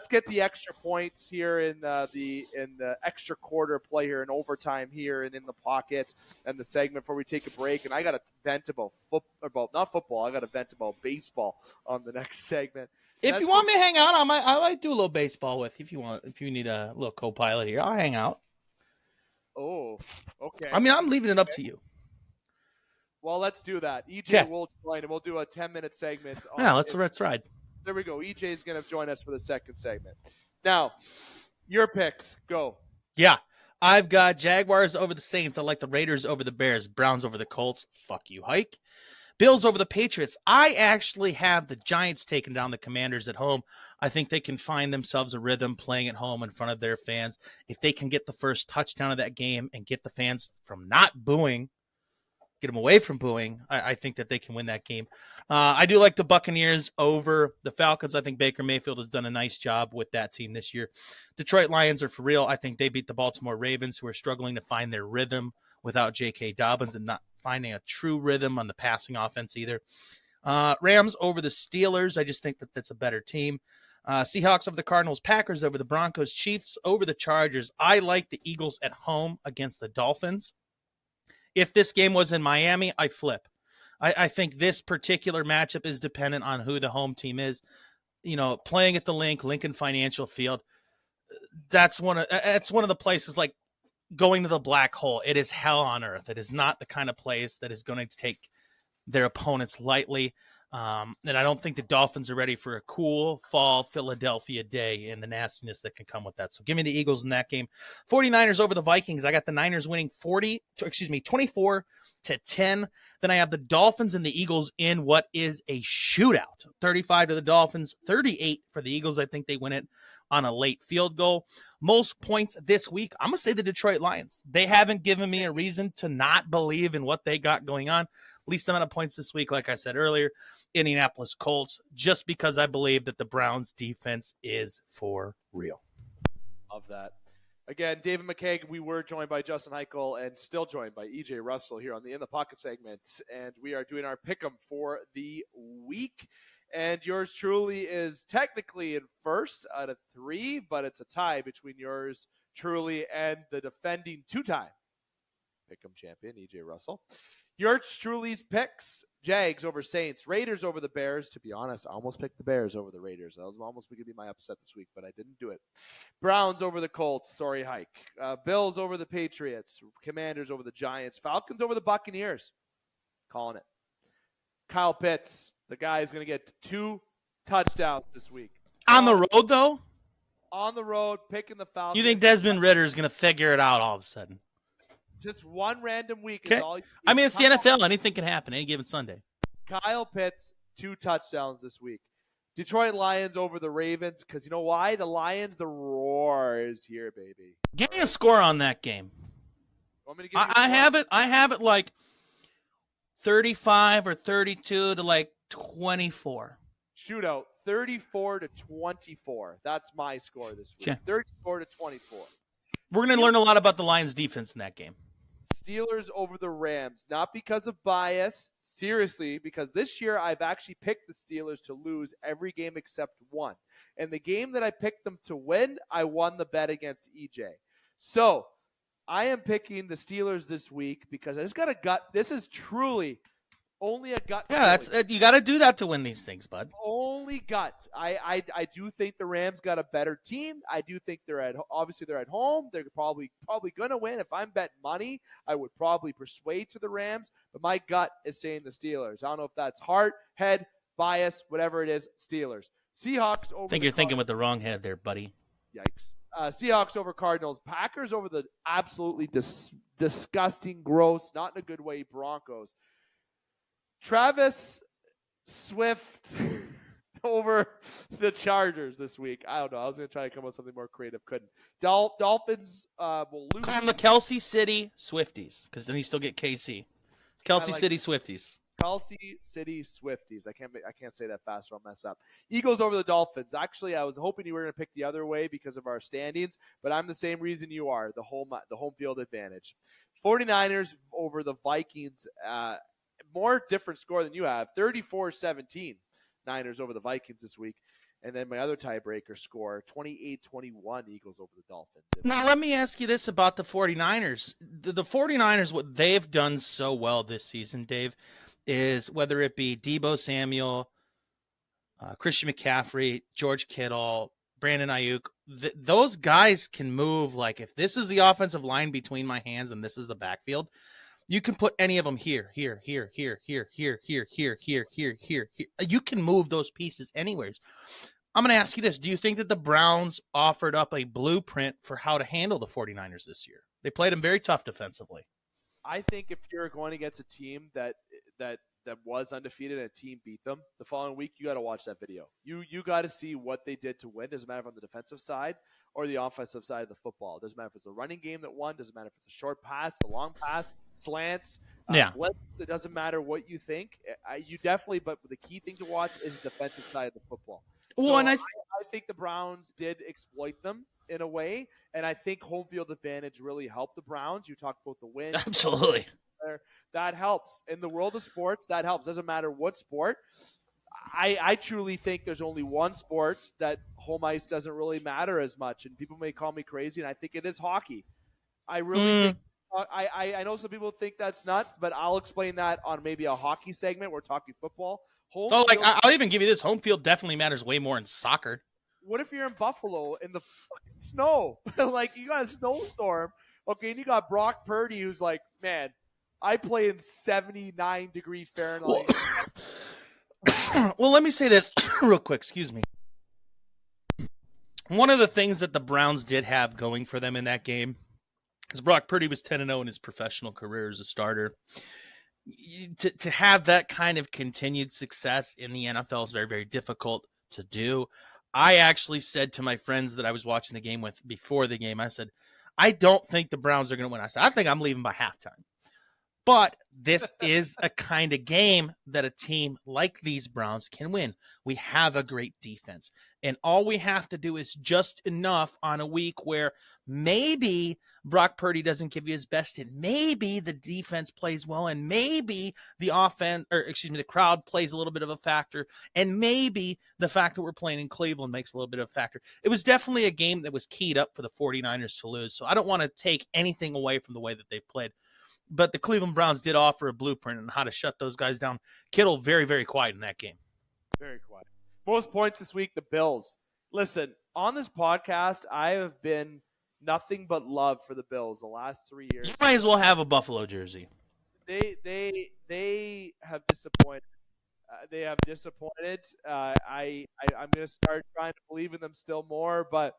get the extra points here in the extra quarter play here in overtime here and in the pocket and the segment before we take a break. And I got to vent about not football. I got to vent about baseball on the next segment. If you want me to hang out, I might do a little baseball with you if you want. If you need a little co-pilot here, I'll hang out. Oh, okay. I mean, I'm leaving it up to you. Well, let's do that. EJ will join, and we'll do a 10-minute segment. Let's ride. There we go. EJ is going to join us for the second segment. Now, your picks. Go. Yeah. I've got Jaguars over the Saints. I like the Raiders over the Bears. Browns over the Colts. Fuck you, Hike. Bills over the Patriots. I actually have the Giants taking down the Commanders at home. I think they can find themselves a rhythm playing at home in front of their fans. If they can get the first touchdown of that game and get the fans from not booing, get them away from booing, I think that they can win that game. I do like the Buccaneers over the Falcons. I think Baker Mayfield has done a nice job with that team this year. Detroit Lions are for real. I think they beat the Baltimore Ravens, who are struggling to find their rhythm without J.K. Dobbins and not finding a true rhythm on the passing offense either. Rams over the Steelers. I just think that that's a better team. Seahawks over the Cardinals. Packers over the Broncos. Chiefs over the Chargers. I like the Eagles at home against the Dolphins. If this game was in Miami, I flip. I think this particular matchup is dependent on who the home team is. You know, playing at the Lincoln Financial Field, that's one of the places like going to the black hole. It is hell on earth. It is not the kind of place that is going to take their opponents lightly. And I don't think the Dolphins are ready for a cool fall Philadelphia day and the nastiness that can come with that. So give me the Eagles in that game. 49ers over the Vikings. I got the Niners winning 24-10. Then I have the Dolphins and the Eagles in what is a shootout. 35 to the Dolphins, 38 for the Eagles. I think they win it on a late field goal. Most points this week, I'm going to say the Detroit Lions. They haven't given me a reason to not believe in what they got going on. Least amount of points this week, like I said earlier, Indianapolis Colts, just because I believe that the Browns defense is for real. Love that. Again, David McKaig, we were joined by Justin Heichel and still joined by EJ Russell here on the In the Pocket segment. And we are doing our pick'em for the week. And yours truly is technically in first out of 3, but it's a tie between yours truly and the defending 2-time pick'em champion, EJ Russell. Yours truly's picks: Jags over Saints, Raiders over the Bears. To be honest, I almost picked the Bears over the Raiders. That was almost going to be my upset this week, but I didn't do it. Browns over the Colts. Sorry, Hike. Bills over the Patriots. Commanders over the Giants. Falcons over the Buccaneers. Calling it. Kyle Pitts, the guy is going to get 2 touchdowns this week. On the road, though? On the road, picking the Falcons. You think Desmond Ridder is going to figure it out all of a sudden? Just one random week. Okay. Is all I mean, it's the NFL. Anything can happen any given Sunday. Kyle Pitts, 2 touchdowns this week. Detroit Lions over the Ravens, because you know why? The Lions, the roar is here, baby. Give me a score on that game. Want me to give you I have it like 35 or 32 to like 24. Shootout, 34-24. That's my score this week. Okay. 34-24. We're going to learn a lot about the Lions defense in that game. Steelers over the Rams, not because of bias, seriously, because this year I've actually picked the Steelers to lose every game except one. And the game that I picked them to win, I won the bet against EJ. So I am picking the Steelers this week because I just got a gut. This is truly only a gut. Yeah, you got to do that to win these things, bud. Only gut. I do think the Rams got a better team. I do think they're at home. They're probably going to win. If I'm betting money, I would probably persuade to the Rams. But my gut is saying the Steelers. I don't know if that's heart, head, bias, whatever it is. Steelers. Seahawks over. I think you're thinking with the wrong head there, buddy. Yikes. Seahawks over Cardinals. Packers over the absolutely disgusting, gross, not in a good way, Broncos. Travis Swift over the Chargers this week. I don't know. I was going to try to come up with something more creative. Couldn't. Dolphins will lose. Call them the Kelsey City Swifties, because then you still get KC. Kelsey City Swifties. Kelsey City Swifties. I can't say that fast or I'll mess up. Eagles over the Dolphins. Actually, I was hoping you were going to pick the other way because of our standings, but I'm the same reason you are, the home field advantage. 49ers over the Vikings. More different score than you have, 34-17. Niners over the Vikings this week. And then my other tiebreaker score, 28-21, Eagles over the Dolphins. Now, let me ask you this about the 49ers. The 49ers, what they've done so well this season, Dave, is whether it be Deebo Samuel, Christian McCaffrey, George Kittle, Brandon Ayuk, those guys can move. Like, if this is the offensive line between my hands and this is the backfield, you can put any of them here. You can move those pieces anywhere. I'm going to ask you this. Do you think that the Browns offered up a blueprint for how to handle the 49ers this year? They played them very tough defensively. I think if you're going against a team that was undefeated and a team beat them the following week, you got to watch that video. You got to see what they did to win. Doesn't matter if on the defensive side or the offensive side of the football. Doesn't matter if it's the running game that won. Doesn't matter if it's a short pass, a long pass, slants, blitz. It doesn't matter what you think. You definitely, but the key thing to watch is the defensive side of the football. Well, so and I think the Browns did exploit them in a way, and I think home field advantage really helped the Browns. You talked about the win. Absolutely. That helps. In the world of sports, that helps. Doesn't matter what sport. I truly think there's only one sport that home ice doesn't really matter as much, and people may call me crazy, and I think it is hockey. I really think I know some people think that's nuts, but I'll explain that on maybe a hockey segment. We're talking football. I'll even give you this. Home field definitely matters way more in soccer. What if you're in Buffalo in the fucking snow? Like, you got a snowstorm, okay, and you got Brock Purdy who's like, man, I play in 79-degree Fahrenheit. Well, let me say this real quick. Excuse me. One of the things that the Browns did have going for them in that game, because Brock Purdy was 10-0 in his professional career as a starter, to have that kind of continued success in the NFL is very, very difficult to do. I actually said to my friends that I was watching the game with before the game, I said, I don't think the Browns are going to win. I said, I think I'm leaving by halftime. But this is a kind of game that a team like these Browns can win. We have a great defense. And all we have to do is just enough on a week where maybe Brock Purdy doesn't give you his best, and maybe the defense plays well, and maybe the crowd plays a little bit of a factor, and maybe the fact that we're playing in Cleveland makes a little bit of a factor. It was definitely a game that was keyed up for the 49ers to lose. So I don't want to take anything away from the way that they've played. But the Cleveland Browns did offer a blueprint on how to shut those guys down. Kittle, very, very quiet in that game. Very quiet. Most points this week, the Bills. Listen, on this podcast, I have been nothing but love for the Bills the last 3 years. You might as well have a Buffalo jersey. They have disappointed. I'm going to start trying to believe in them still more, but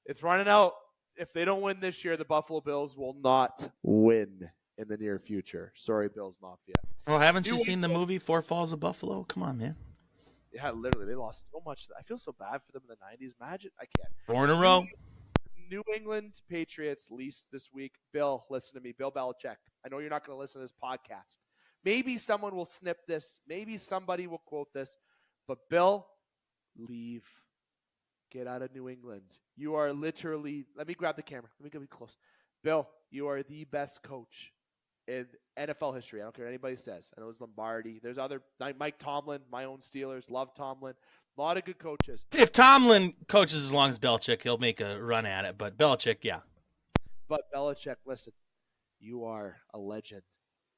it's running out. If they don't win this year, the Buffalo Bills will not win in the near future. Sorry, Bills Mafia. Well, haven't you seen the movie Four Falls of Buffalo? Come on, man. Yeah, literally, they lost so much. I feel so bad for them in the 90s. Imagine, I can't. 4 in a row. New England Patriots least this week. Bill, listen to me. Bill Belichick. I know you're not going to listen to this podcast. Maybe someone will snip this. Maybe somebody will quote this. But Bill, leave. Get out of New England. You are literally, let me grab the camera. Let me get close. Bill, you are the best coach in NFL history. I don't care what anybody says. I know it's Lombardi. There's other, like Mike Tomlin, my own Steelers, love Tomlin. A lot of good coaches. If Tomlin coaches as long as Belichick, he'll make a run at it. But Belichick, yeah. But Belichick, listen, you are a legend.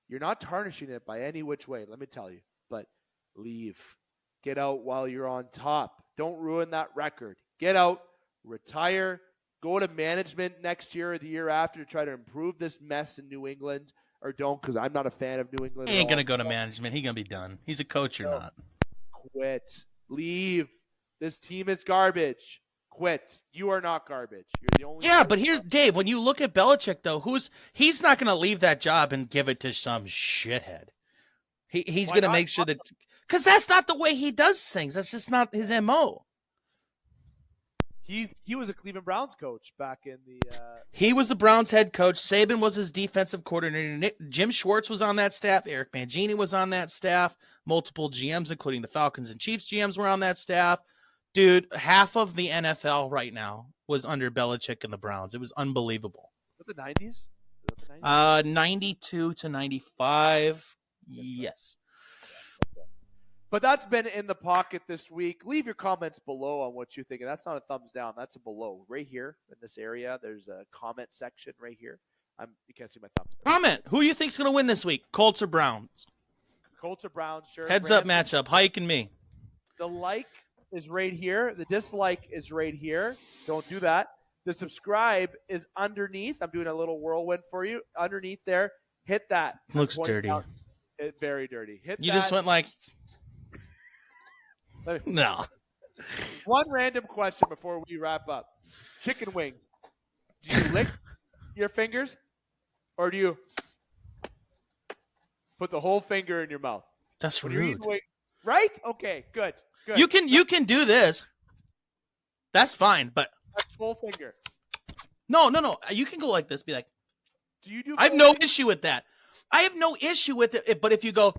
You're not tarnishing it by any which way, let me tell you. But leave. Get out while you're on top. Don't ruin that record. Get out, retire, go to management next year or the year after to try to improve this mess in New England. Or don't, because I'm not a fan of New England. He ain't going to go to management. He's going to be done. He's a coach or not. Quit. Leave. This team is garbage. Quit. You are not garbage. You're the only. Yeah, but here's Dave. When you look at Belichick, though, he's not going to leave that job and give it to some shithead. He's going to make sure that, because that's not the way he does things. That's just not his MO. He was a Cleveland Browns coach back in the. He was the Browns head coach. Saban was his defensive coordinator. Jim Schwartz was on that staff. Eric Mangini was on that staff. Multiple GMs, including the Falcons and Chiefs GMs, were on that staff. Dude, half of the NFL right now was under Belichick and the Browns. It was unbelievable. Was it the 90s? 92 to 95. Yes. But that's been in the pocket this week. Leave your comments below on what you think. And that's not a thumbs down. That's a below. Right here in this area, there's a comment section right here. You can't see my thumb. Comment. Who you think's going to win this week? Colts or Browns? Colts or Browns, sure. Heads up matchup. Hike and me. The like is right here. The dislike is right here. Don't do that. The subscribe is underneath. I'm doing a little whirlwind for you. Underneath there. Hit that. Looks dirty. Very dirty. Hit you that. Just went like... No. One random question before we wrap up. Chicken wings. Do you lick your fingers or do you put the whole finger in your mouth? That's rude. Right? Okay, good. You can do this. That's fine, but that's full finger. No. You can go like this, be like, do you do I have no issue with that. I have no issue with it, but if you go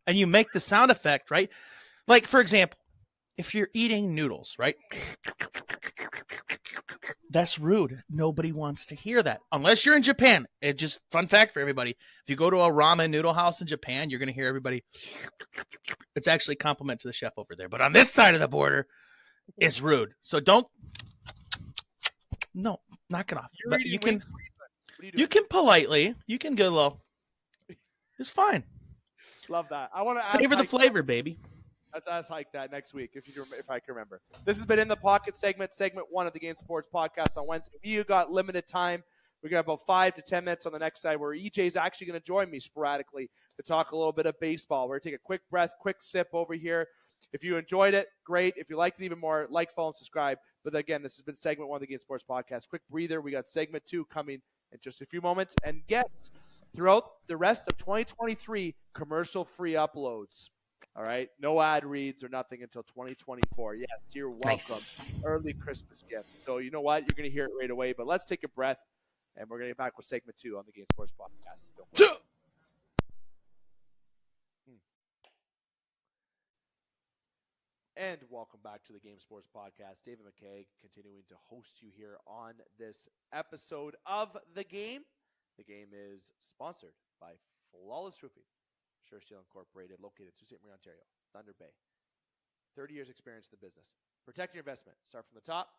and you make the sound effect, right? Like, for example, if you're eating noodles, right? That's rude. Nobody wants to hear that. Unless you're in Japan. It's just fun fact for everybody. If you go to a ramen noodle house in Japan, you're going to hear everybody. It's actually a compliment to the chef over there. But on this side of the border, it's rude. So don't. No, knock it off. But you can. You can politely. You can go low. It's fine. Love that. I want to savor the flavor, baby. Let's ask Hike that next week if I can remember. This has been In the Pocket segment 1 of the Game Sports Podcast on Wednesday. We got limited time. We got about 5 to 10 minutes on the next side where EJ is actually going to join me sporadically to talk a little bit of baseball. We're going to take a quick breath, quick sip over here. If you enjoyed it, great. If you liked it even more, like, follow, and subscribe. But again, this has been segment 1 of the Game Sports Podcast. Quick breather. We got segment 2 coming in just a few moments. And guests throughout the rest of 2023, commercial-free uploads. All right, no ad reads or nothing until 2024. Yes, you're welcome. Nice. Early Christmas gifts. So you know what? You're going to hear it right away. But let's take a breath, and we're going to get back with segment 2 on the Game Sports Podcast. And welcome back to the Game Sports Podcast. David McKay continuing to host you here on this episode of The Game. The Game is sponsored by Flawless Roofing. Sure Steel Incorporated, located in Sault Ste. Marie, Ontario, Thunder Bay. 30 years experience in the business. Protect your investment. Start from the top.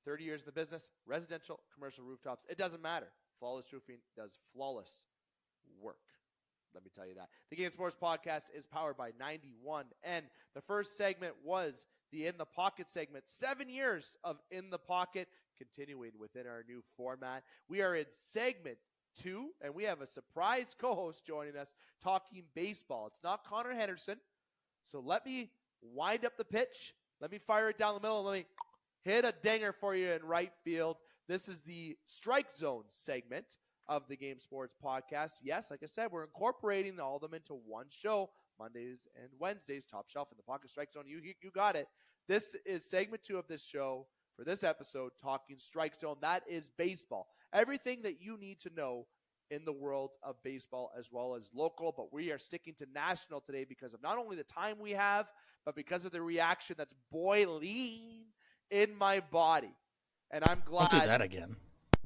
30 years in the business, residential, commercial rooftops. It doesn't matter. Flawless Roofing does flawless work. Let me tell you that. The Game Sports Podcast is powered by 91. And the first segment was the In the Pocket segment. 7 years of In the Pocket, continuing within our new format. We are in segment 2, and we have a surprise co-host joining us talking baseball. It's not Connor Henderson, so let me wind up the pitch. Let me fire it down the middle, and let me hit a dinger for you in right field. This is the Strike Zone segment of the Game Sports Podcast. Yes, like I said, we're incorporating all of them into one show, Mondays and Wednesdays, Top Shelf in the Pocket Strike Zone. You got it. This is segment 2 of this show. For this episode, talking Strike Zone, that is baseball. Everything that you need to know in the world of baseball as well as local, but we are sticking to national today because of not only the time we have, but because of the reaction that's boiling in my body. And I'm glad. Don't do that again.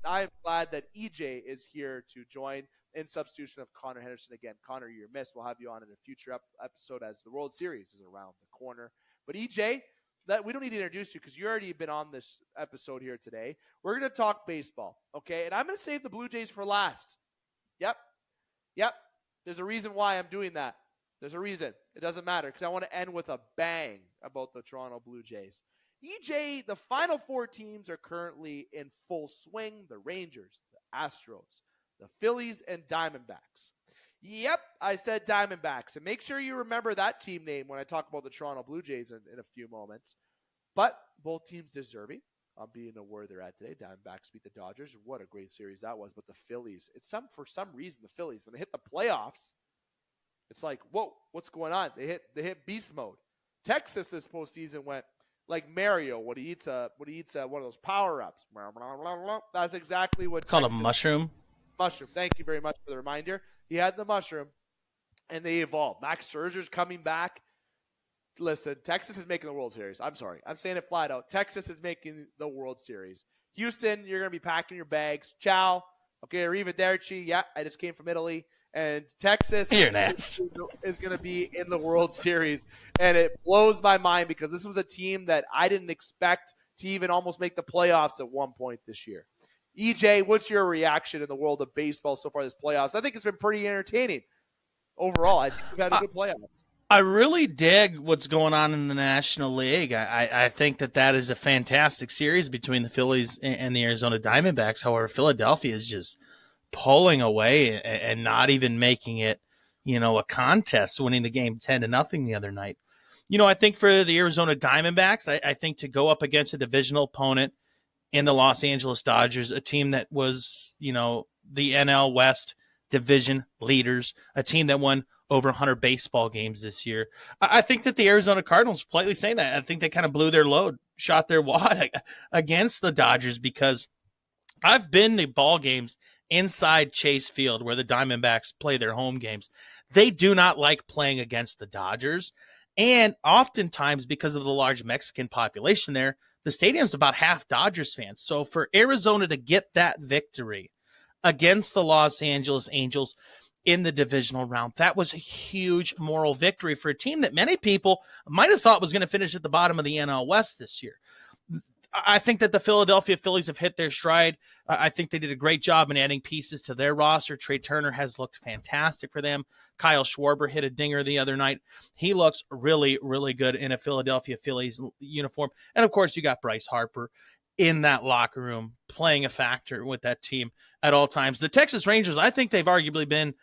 I'm glad that EJ is here to join in substitution of Connor Henderson again. Connor, you're missed. We'll have you on in a future episode as the World Series is around the corner. But EJ, that we don't need to introduce you because you already been on this episode here today. We're going to talk baseball, okay? And I'm going to save the Blue Jays for last. Yep. There's a reason why I'm doing that. There's a reason. It doesn't matter because I want to end with a bang about the Toronto Blue Jays. EJ, the final 4 teams are currently in full swing. The Rangers, the Astros, the Phillies, and Diamondbacks. Yep, I said Diamondbacks. And make sure you remember that team name when I talk about the Toronto Blue Jays in a few moments. But both teams deserving of being where they're at today. Diamondbacks beat the Dodgers. What a great series that was. But the Phillies, for some reason, the Phillies, when they hit the playoffs, it's like, whoa, what's going on? They hit beast mode. Texas this postseason went, like Mario when he eats one of those power ups. That's exactly what It's called Texas a mushroom. Mushroom. Thank you very much for the reminder. He had the mushroom, and they evolved. Max Scherzer's coming back. Listen, Texas is making the World Series. I'm sorry. I'm saying it flat out. Texas is making the World Series. Houston, you're going to be packing your bags. Ciao. Okay, arrivederci. Yeah, I just came from Italy. And Texas You're an ass. is going to be in the World Series. And it blows my mind because this was a team that I didn't expect to even almost make the playoffs at one point this year. EJ, what's your reaction in the world of baseball so far this playoffs? I think it's been pretty entertaining overall. I think we've had a good playoffs. I really dig what's going on in the National League. I think that is a fantastic series between the Phillies and the Arizona Diamondbacks. However, Philadelphia is just pulling away and not even making it, a contest, winning the game 10-0 the other night. I think for the Arizona Diamondbacks, I think to go up against a divisional opponent in the Los Angeles Dodgers, a team that was, the NL West division leaders, a team that won over 100 baseball games this year. I think that the Arizona Cardinals, politely saying that, I think they kind of blew their load, shot their wad against the Dodgers, because I've been to ball games inside Chase Field where the Diamondbacks play their home games. They do not like playing against the Dodgers. And oftentimes, because of the large Mexican population there, the stadium's about half Dodgers fans. So for Arizona to get that victory against the Los Angeles Angels in the divisional round, that was a huge moral victory for a team that many people might have thought was going to finish at the bottom of the NL West this year. I think that the Philadelphia Phillies have hit their stride. I think they did a great job in adding pieces to their roster. Trey Turner has looked fantastic for them. Kyle Schwarber hit a dinger the other night. He looks really, really good in a Philadelphia Phillies uniform. And, of course, you got Bryce Harper in that locker room playing a factor with that team at all times. The Texas Rangers, I think they've arguably been,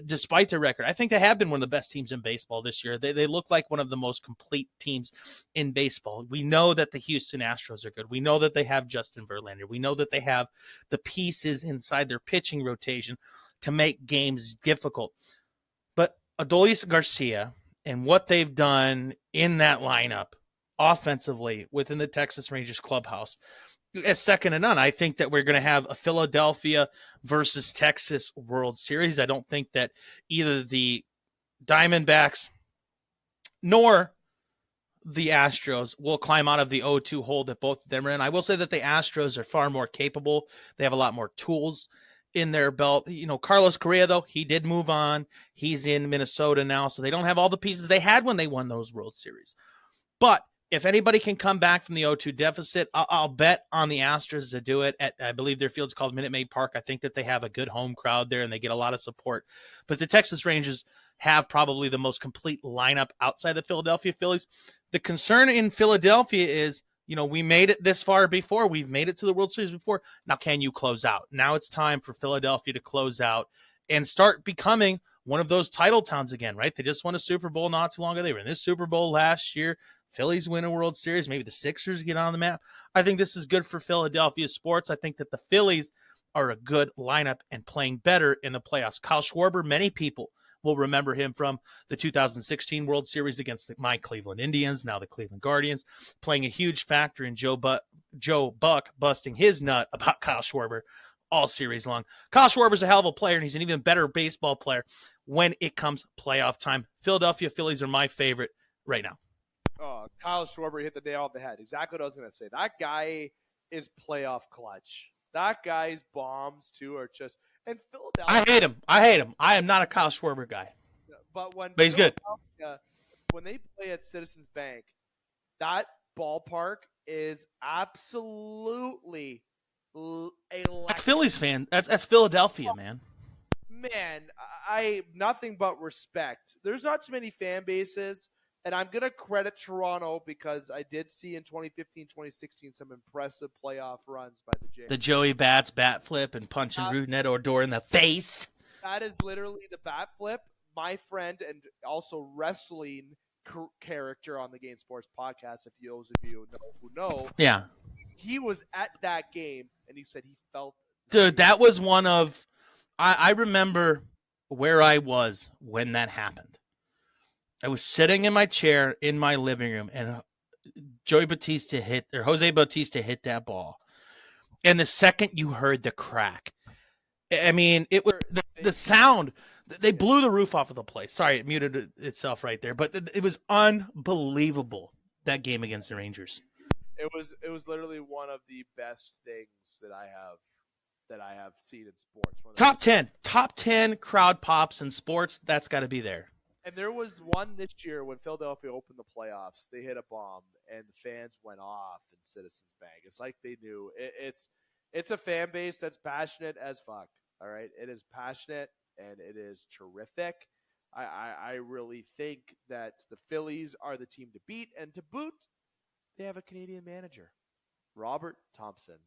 despite their record, I think they have been one of the best teams in baseball this year. They look like one of the most complete teams in baseball. We know that the Houston Astros are good. We know that they have Justin Verlander. We know that they have the pieces inside their pitching rotation to make games difficult. But Adolis Garcia and what they've done in that lineup offensively within the Texas Rangers clubhouse is second to none. I think that we're going to have a Philadelphia versus Texas World Series. I don't think that either the Diamondbacks nor the Astros will climb out of the 0-2 hole that both of them are in. I will say that the Astros are far more capable. They have a lot more tools in their belt. Carlos Correa, though, he did move on. He's in Minnesota now, so they don't have all the pieces they had when they won those World Series. But if anybody can come back from the 0-2 deficit, I'll bet on the Astros to do it at, I believe their field's called Minute Maid Park. I think that they have a good home crowd there and they get a lot of support. But the Texas Rangers have probably the most complete lineup outside the Philadelphia Phillies. The concern in Philadelphia is, we made it this far before. We've made it to the World Series before. Now, can you close out? Now it's time for Philadelphia to close out and start becoming one of those title towns again, right? They just won a Super Bowl not too long ago. They were in this Super Bowl last year. Phillies win a World Series. Maybe the Sixers get on the map. I think this is good for Philadelphia sports. I think that the Phillies are a good lineup and playing better in the playoffs. Kyle Schwarber, many people will remember him from the 2016 World Series against my Cleveland Indians, now the Cleveland Guardians, playing a huge factor in Joe Buck busting his nut about Kyle Schwarber all series long. Kyle Schwarber's a hell of a player, and he's an even better baseball player when it comes playoff time. Philadelphia Phillies are my favorite right now. Oh, Kyle Schwarber hit the nail on the head. Exactly what I was going to say. That guy is playoff clutch. That guy's bombs, too, are just – and Philadelphia – I hate him. I am not a Kyle Schwarber guy. But he's good. When they play at Citizens Bank, that ballpark is absolutely electric. That's Phillies fan. That's Philadelphia, man. Man, I nothing but respect. There's not too many fan bases. And I'm going to credit Toronto because I did see in 2015, 2016 some impressive playoff runs by the Jays. The Joey Bats bat flip and punching Rougned Odor in the face. That is literally the bat flip. My friend and also wrestling character on the Game Sports podcast, if those of you know who know. Yeah. He was at that game, and he said he felt. Dude, that was one of. I remember where I was when that happened. I was sitting in my chair in my living room, and Jose Bautista hit that ball, and the second you heard the crack, I mean, it was the sound. They blew the roof off of the place. Sorry, it muted itself right there, but it was unbelievable, that game against the Rangers. It was literally one of the best things that I have seen in sports. Top 10 crowd pops in sports. That's got to be there. And there was one this year when Philadelphia opened the playoffs. They hit a bomb, and the fans went off in Citizens Bank. It's like they knew. It's a fan base that's passionate as fuck. All right, it is passionate and it is terrific. I really think that the Phillies are the team to beat, and to boot, they have a Canadian manager, Robert Thompson.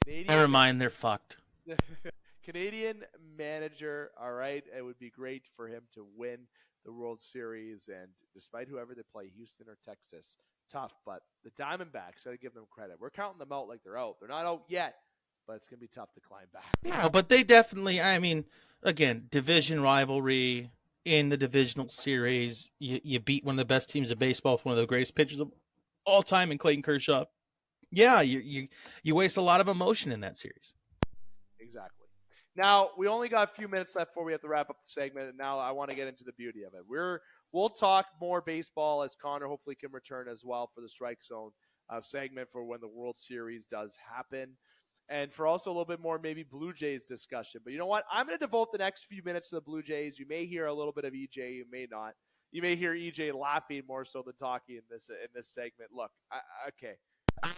Never mind, they're fucked. Canadian manager. All right, it would be great for him to win the World Series, and despite whoever they play, Houston or Texas, tough. But the Diamondbacks, got to give them credit. We're counting them out like they're out. They're not out yet, but it's going to be tough to climb back. No, but they definitely, I mean, again, division rivalry in the divisional series. You beat one of the best teams of baseball, one of the greatest pitchers of all time in Clayton Kershaw. Yeah, you waste a lot of emotion in that series. Exactly. Now, we only got a few minutes left before we have to wrap up the segment, and now I want to get into the beauty of it. We'll talk more baseball as Connor hopefully can return as well for the Strike Zone segment for when the World Series does happen, and for also a little bit more maybe Blue Jays discussion. But you know what? I'm going to devote the next few minutes to the Blue Jays. You may hear a little bit of EJ, you may not. You may hear EJ laughing more so than talking in this segment. Look, okay.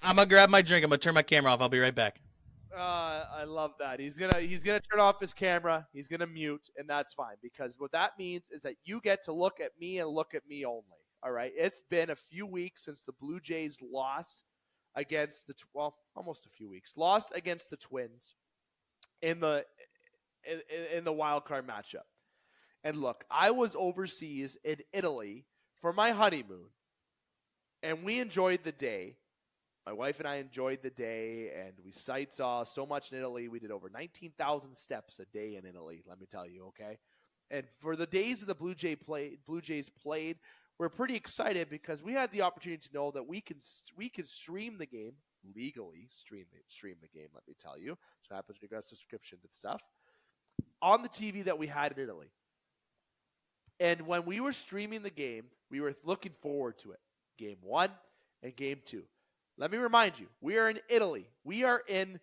I'm gonna grab my drink. I'm gonna turn my camera off. I'll be right back. I love that. He's gonna turn off his camera. He's gonna mute, and that's fine, because what that means is that you get to look at me and look at me only. All right. It's been a few weeks since the Blue Jays lost against almost a few weeks. Lost against the Twins in the wild card matchup. And look, I was overseas in Italy for my honeymoon, and we enjoyed the day. My wife and I enjoyed the day, and we sightsaw so much in Italy. We did over 19,000 steps a day in Italy, let me tell you, okay? And for the days that the Blue Jays played, we're pretty excited because we had the opportunity to know that we can stream the game, legally stream the game, let me tell you. So it happens when you got a subscription to stuff, on the TV that we had in Italy. And when we were streaming the game, we were looking forward to it. Game 1 and Game 2. Let me remind you, we are in Italy. We are in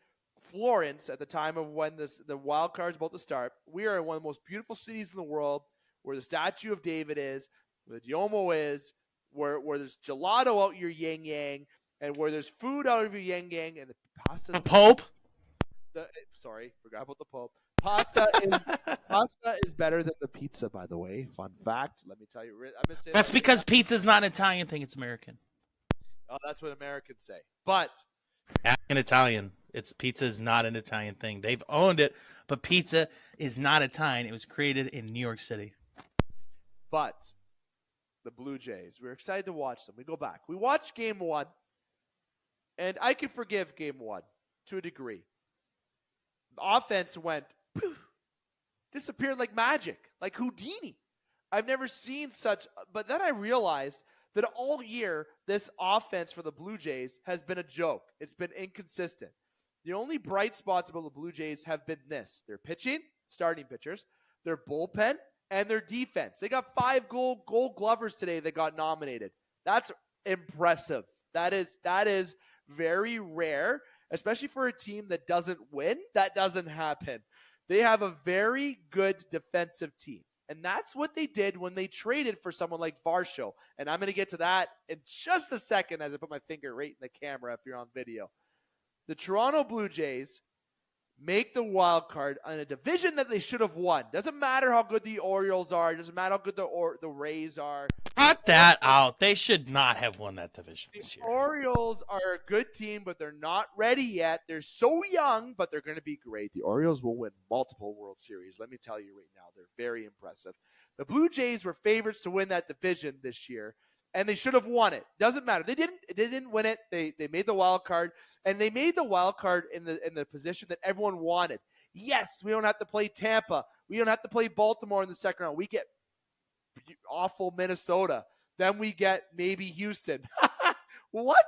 Florence at the time of when the wild card is about to start. We are in one of the most beautiful cities in the world, where the Statue of David is, where the Duomo is, where there's gelato out your yang yang, and where there's food out of your yang yang, and the pasta. The Pope? Sorry, forgot about the Pope. Pasta is better than the pizza, by the way. Fun fact. Let me tell you. That's because pizza's not an Italian thing. It's American. Oh, that's what Americans say. But in Italian, pizza is not an Italian thing. They've owned it, but pizza is not Italian. It was created in New York City. But the Blue Jays, we're excited to watch them. We go back. We watched Game 1, and I can forgive Game 1 to a degree. The offense went poof, disappeared like magic, like Houdini. I've never seen such, but then I realized that all year, this offense for the Blue Jays has been a joke. It's been inconsistent. The only bright spots about the Blue Jays have been this: their pitching, starting pitchers, their bullpen, and their defense. They got 5 gold glovers today that got nominated. That's impressive. That is very rare, especially for a team that doesn't win. That doesn't happen. They have a very good defensive team. And that's what they did when they traded for someone like Varsho. And I'm going to get to that in just a second as I put my finger right in the camera if you're on video. The Toronto Blue Jays make the wild card on a division that they should have won. Doesn't matter how good the Orioles are. Doesn't matter how good the Rays are. Cut that out. They should not have won that division this year. The Orioles are a good team, but they're not ready yet. They're so young, but they're going to be great. The Orioles will win multiple World Series. Let me tell you right now, they're very impressive. The Blue Jays were favorites to win that division this year, and they should have won it. Doesn't matter. They didn't win it. They made the wild card, and they made the wild card in the position that everyone wanted. Yes, we don't have to play Tampa. We don't have to play Baltimore in the second round. We get awful Minnesota. Then we get maybe Houston. What?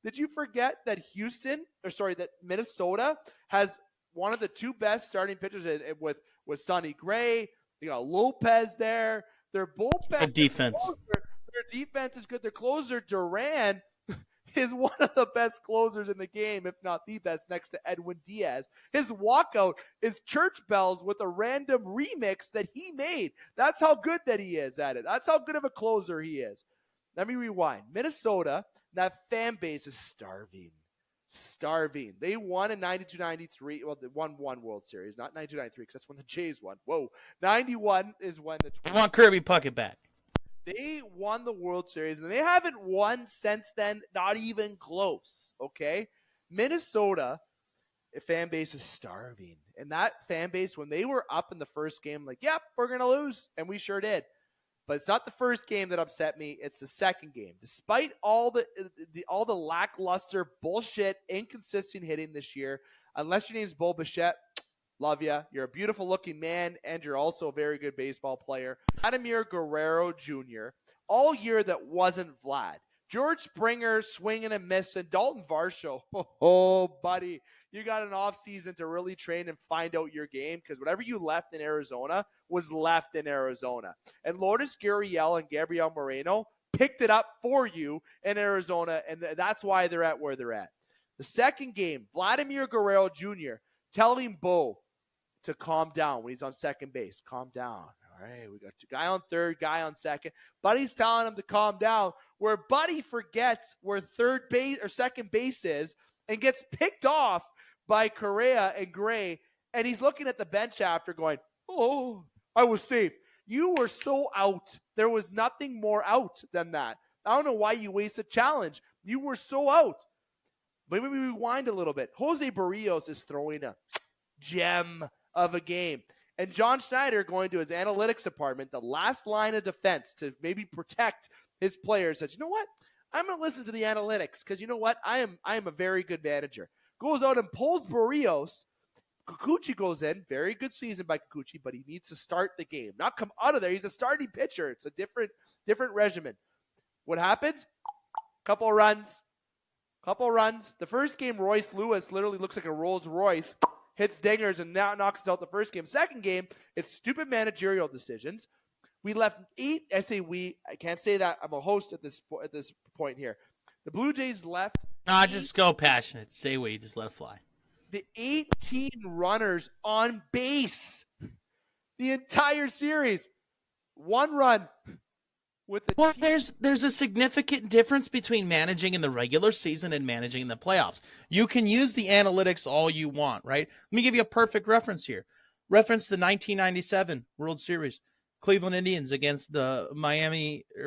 Did you forget that that Minnesota has one of the two best starting pitchers with Sonny Gray? You got Lopez there. Their bullpen, Good defense. Their defense is good. Their closer, Duran, is one of the best closers in the game, if not the best, next to Edwin Diaz. His walkout is church bells with a random remix that he made. That's how good that he is at it. That's how good of a closer he is. Let me rewind. Minnesota, that fan base is starving. They won in 92-93. Well, they won one World Series, not 92-93, because that's when the Jays won. Whoa. 91 is when I want Kirby Puckett back. They won the World Series, and they haven't won since then, not even close, okay? Minnesota fan base is starving. And that fan base, when they were up in the first game, like, yep, we're going to lose, and we sure did. But it's not the first game that upset me. It's the second game. Despite all the lackluster bullshit, inconsistent hitting this year, unless your name's Bo Bichette, love you. You're a beautiful looking man, and you're also a very good baseball player. Vladimir Guerrero Jr. all year that wasn't Vlad. George Springer swinging and missing. Dalton Varsho. Oh, buddy. You got an offseason to really train and find out your game, because whatever you left in Arizona was left in Arizona. And Lourdes Gurriel and Gabriel Moreno picked it up for you in Arizona, and that's why they're at where they're at. The second game, Vladimir Guerrero Jr. telling Bo to calm down when he's on second base. Calm down. All right, we got guy on third, guy on second. Buddy's telling him to calm down, where Buddy forgets where third base or second base is and gets picked off by Correa and Gray, and he's looking at the bench after going, oh, I was safe. You were so out. There was nothing more out than that. I don't know why you waste a challenge. You were so out. Maybe we rewind a little bit. Jose Barrios is throwing a gem of a game. And John Schneider going to his analytics department, the last line of defense to maybe protect his players, says, you know what? I'm going to listen to the analytics because you know what? I am a very good manager. Goes out and pulls Barrios. Kikuchi goes in. Very good season by Kikuchi, but he needs to start the game. Not come out of there. He's a starting pitcher. It's a different regimen. What happens? Couple runs. The first game, Royce Lewis literally looks like a Rolls Royce. Hits dingers and now knocks us out the first game. Second game, it's stupid managerial decisions. We left 8. I say we. I can't say that. I'm a host at this point here. The Blue Jays left. Nah, just go passionate. Say we. Just let it fly. The 18 runners on base. The entire series. One run. Well, there's a significant difference between managing in the regular season and managing in the playoffs. You can use the analytics all you want, right? Let me give you a perfect reference here. Reference the 1997 World Series. Cleveland Indians against the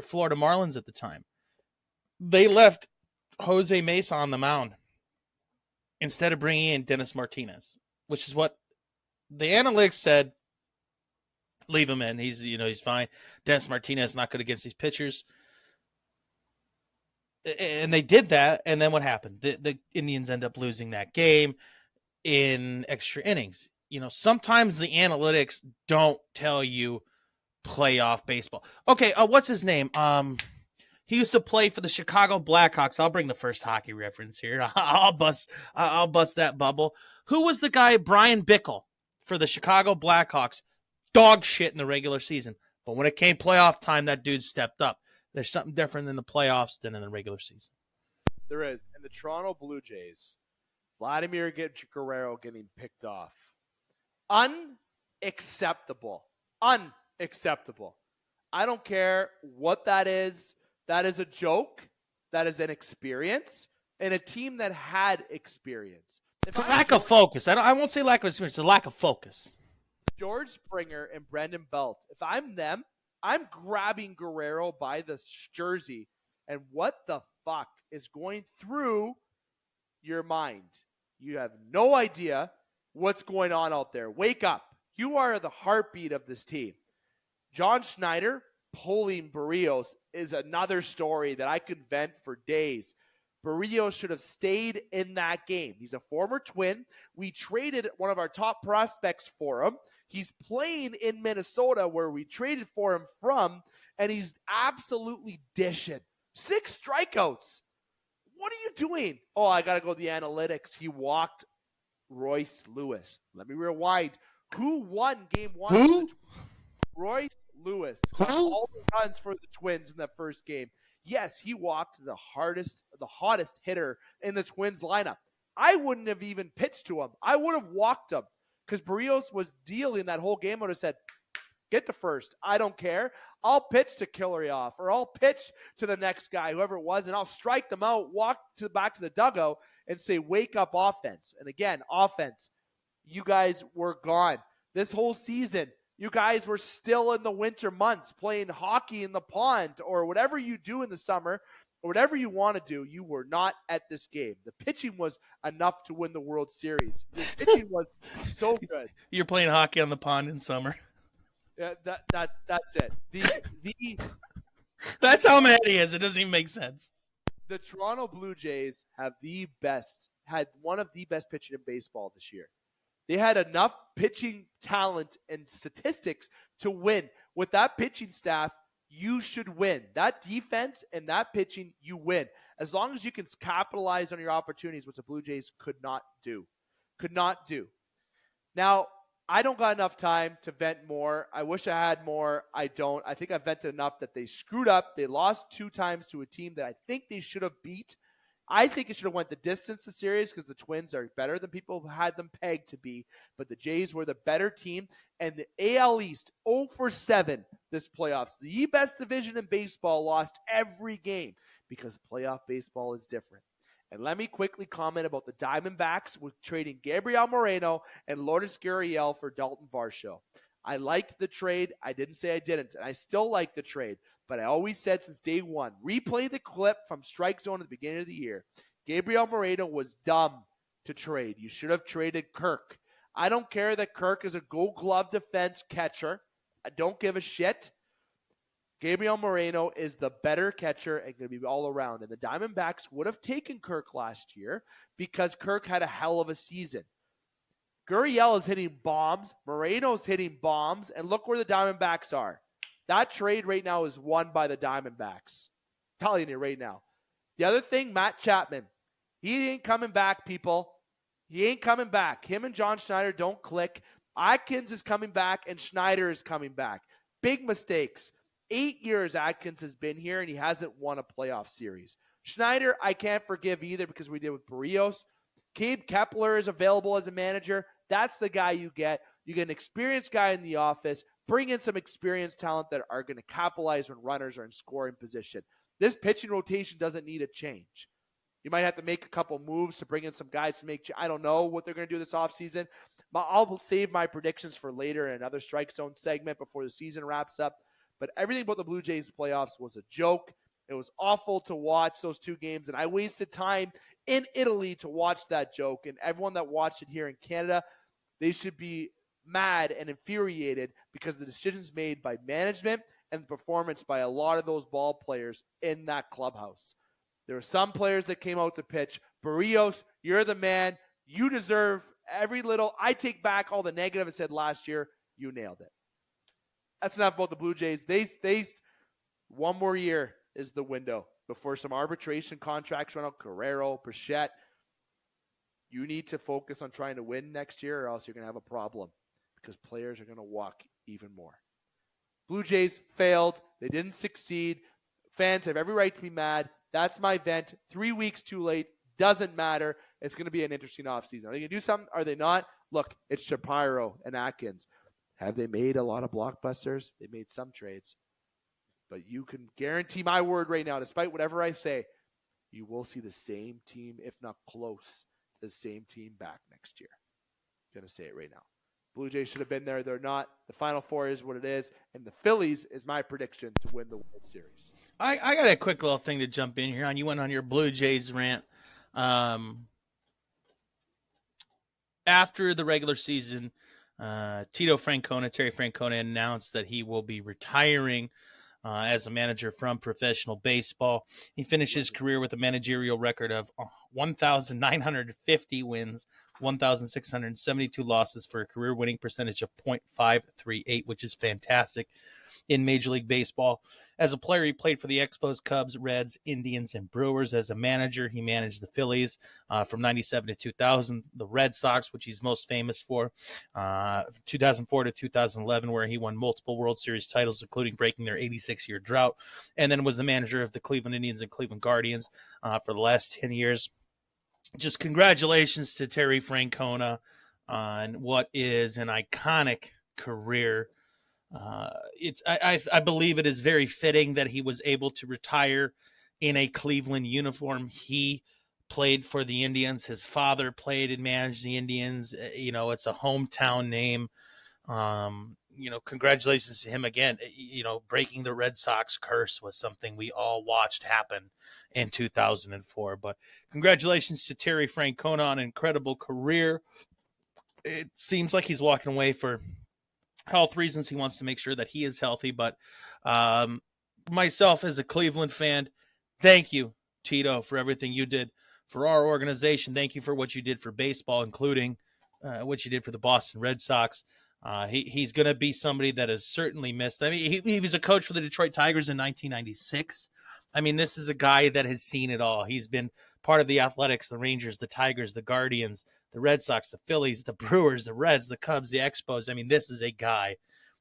Florida Marlins at the time. They left Jose Mesa on the mound instead of bringing in Dennis Martinez, which is what the analytics said. Leave him in. He's fine. Dennis Martinez not good against these pitchers. And they did that, and then what happened? The Indians end up losing that game in extra innings. Sometimes the analytics don't tell you playoff baseball. Okay, what's his name? He used to play for the Chicago Blackhawks. I'll bring the first hockey reference here. I'll bust that bubble. Who was the guy? Brian Bickle for the Chicago Blackhawks. Dog shit in the regular season. But when it came playoff time, that dude stepped up. There's something different in the playoffs than in the regular season. There is. And the Toronto Blue Jays, Vladimir Guerrero getting picked off. Unacceptable. Unacceptable. I don't care what that is. That is a joke. That is an experience. And a team that had experience. It's a lack of focus. I won't say lack of experience. It's a lack of focus. George Springer and Brendan Belt. If I'm them, I'm grabbing Guerrero by the jersey. And what the fuck is going through your mind? You have no idea what's going on out there. Wake up. You are the heartbeat of this team. John Schneider pulling Barrios is another story that I could vent for days. Barrios should have stayed in that game. He's a former Twin. We traded one of our top prospects for him. He's playing in Minnesota where we traded for him from, and he's absolutely dishing. 6 strikeouts. What are you doing? Oh, I got to go to the analytics. He walked Royce Lewis. Let me rewind. Who won game one? Who? Royce Lewis got all the runs for the Twins in that first game. Yes, he walked the hottest hitter in the Twins lineup. I wouldn't have even pitched to him. I would have walked him because Barrios was dealing that whole game. I would have said, get to first. I don't care. I'll pitch to Killarioff, or I'll pitch to the next guy, whoever it was, and I'll strike them out, walk back to the dugout, and say, wake up, offense. And again, offense, you guys were gone. This whole season, you guys were still in the winter months playing hockey in the pond or whatever you do in the summer or whatever you want to do. You were not at this game. The pitching was enough to win the World Series. The pitching was so good. You're playing hockey on the pond in summer. Yeah, that's it. That's how mad he is. It doesn't even make sense. The Toronto Blue Jays had one of the best pitching in baseball this year. They had enough pitching talent and statistics to win. With that pitching staff, you should win. That defense and that pitching, you win. As long as you can capitalize on your opportunities, which the Blue Jays could not do. Now, I don't got enough time to vent more. I wish I had more. I don't. I think I vented enough that they screwed up. They lost 2 times to a team that I think they should have beat. I think it should have went the distance, the series, because the Twins are better than people had them pegged to be. But the Jays were the better team. And the AL East, 0-7 this playoffs. The best division in baseball, lost every game because playoff baseball is different. And let me quickly comment about the Diamondbacks with trading Gabriel Moreno and Lourdes Gurriel for Dalton Varsho. I liked the trade. I didn't say I didn't. And I still like the trade. But I always said since day one, replay the clip from Strike Zone at the beginning of the year. Gabriel Moreno was dumb to trade. You should have traded Kirk. I don't care that Kirk is a Gold Glove defense catcher. I don't give a shit. Gabriel Moreno is the better catcher and going to be all around. And the Diamondbacks would have taken Kirk last year because Kirk had a hell of a season. Gurriel is hitting bombs. Moreno's hitting bombs. And look where the Diamondbacks are. That trade right now is won by the Diamondbacks. I'm telling you right now. The other thing, Matt Chapman. He ain't coming back, people. He ain't coming back. Him and John Schneider don't click. Atkins is coming back and Schneider is coming back. Big mistakes. 8 years Atkins has been here and he hasn't won a playoff series. Schneider, I can't forgive either because we did with Barrios. Gabe Kepler is available as a manager. That's the guy you get. You get an experienced guy in the office. Bring in some experienced talent that are going to capitalize when runners are in scoring position. This pitching rotation doesn't need a change. You might have to make a couple moves to bring in some guys to make. I don't know what they're going to do this offseason. But I'll save my predictions for later in another Strike Zone segment before the season wraps up. But everything about the Blue Jays playoffs was a joke. It was awful to watch those 2 games. And I wasted time in Italy to watch that joke. And everyone that watched it here in Canada, they should be mad and infuriated because of the decisions made by management and the performance by a lot of those ball players in that clubhouse. There were some players that came out to pitch. Barrios, you're the man. You deserve every little. I take back all the negative I said last year. You nailed it. That's enough about the Blue Jays. They one more year is the window before some arbitration contracts run out. Guerrero, Bichette. You need to focus on trying to win next year or else you're going to have a problem because players are going to walk even more. Blue Jays failed. They didn't succeed. Fans have every right to be mad. That's my vent. 3 weeks too late. Doesn't matter. It's going to be an interesting offseason. Are they going to do something? Are they not? Look, it's Shapiro and Atkins. Have they made a lot of blockbusters? They made some trades. But you can guarantee my word right now, despite whatever I say, you will see the same team, if not close to the same team back next year. I'm going to say it right now. Blue Jays should have been there. They're not. The Final Four is what it is. And the Phillies is my prediction to win the World Series. I got a quick little thing to jump in here on. You went on your Blue Jays rant. After the regular season, Terry Francona announced that he will be retiring as a manager from professional baseball. He finished his career with a managerial record of 1,950 wins, 1,672 losses for a career winning percentage of .538, which is fantastic. in Major League Baseball. As a player, he played for the Expos, Cubs, Reds, Indians, and Brewers. As a manager, he managed the Phillies from 97 to 2000, the Red Sox, which he's most famous for, 2004 to 2011, where he won multiple World Series titles, including breaking their 86-year drought, and then was the manager of the Cleveland Indians and Cleveland Guardians for the last 10 years. Just congratulations to Terry Francona on what is an iconic career. I believe it is very fitting that he was able to retire in a Cleveland uniform. He played for the Indians. His father played and managed the Indians. It's a hometown name. Congratulations to him again. Breaking the Red Sox curse was something we all watched happen in 2004. But congratulations to Terry Francona on an incredible career. It seems like he's walking away for health reasons. He wants to make sure that he is healthy. But myself as a Cleveland fan, thank you, Tito, for everything you did for our organization. Thank you for what you did for baseball, including what you did for the Boston Red Sox. He's going to be somebody that is certainly missed. I mean, he was a coach for the Detroit Tigers in 1996. I mean, this is a guy that has seen it all. He's been part of the Athletics, the Rangers, the Tigers, the Guardians, the Red Sox, the Phillies, the Brewers, the Reds, the Cubs, the Expos. I mean, this is a guy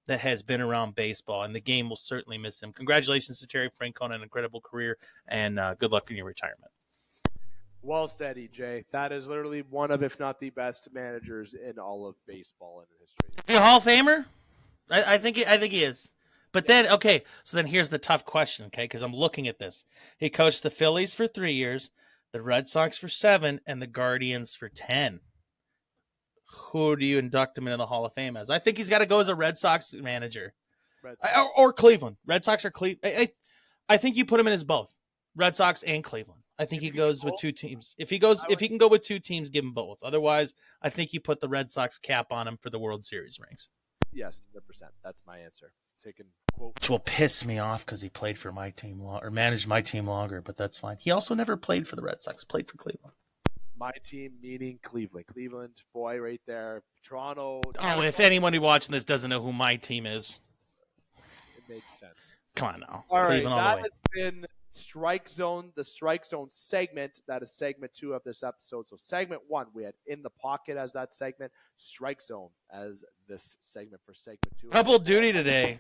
that has been around baseball, and the game will certainly miss him. Congratulations to Terry Francona, an incredible career, and good luck in your retirement. Well said, EJ. That is literally one of, if not the best managers in all of baseball in history. Is he a Hall of Famer? I think he is. But then, okay, so then here's the tough question, okay, because I'm looking at this. He coached the Phillies for 3 years, the Red Sox for 7, and the Guardians for 10. Who do you induct him into the Hall of Fame as? I think he's got to go as a Red Sox manager. Red Sox. Or Cleveland. Red Sox or Cleveland. I think you put him in as both, Red Sox and Cleveland. I think he goes with two teams. If he can go with two teams, give him both. Otherwise, I think you put the Red Sox cap on him for the World Series rings. Yes, 100%. That's my answer. Taking quote. Which will piss me off because he played for my team or managed my team longer, but that's fine. He also never played for the Red Sox. Played for Cleveland. My team meaning Cleveland. Cleveland, boy, right there. Toronto. Oh, if anyone watching this doesn't know who my team is, it makes sense. Come on now. All Cleveland right, all that the way. has been Strike Zone, the Strike Zone segment. That is segment 2 of this episode. So segment 1, we had In the Pocket as that segment, Strike Zone as this segment for segment 2. Double duty today.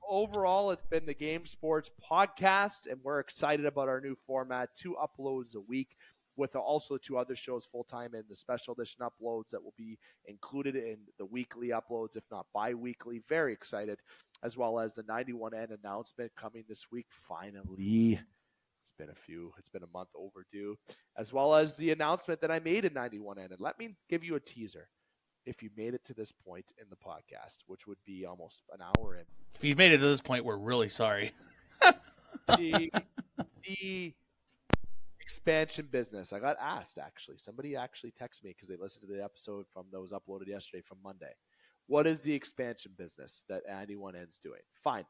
Overall, it's been the Game Sports Podcast, and we're excited about our new format, 2 uploads a week, with also 2 other shows full-time and the special edition uploads that will be included in the weekly uploads, if not bi-weekly. Very excited, as well as the 91N announcement coming this week, finally. It's been a month overdue, as well as the announcement that I made in 91N. And let me give you a teaser. If you made it to this point in the podcast, which would be almost an hour in. If you've made it to this point, we're really sorry. The expansion business. I got asked, actually. Somebody actually texted me because they listened to the episode that was uploaded yesterday from Monday. What is the expansion business that 91N's doing? Fine.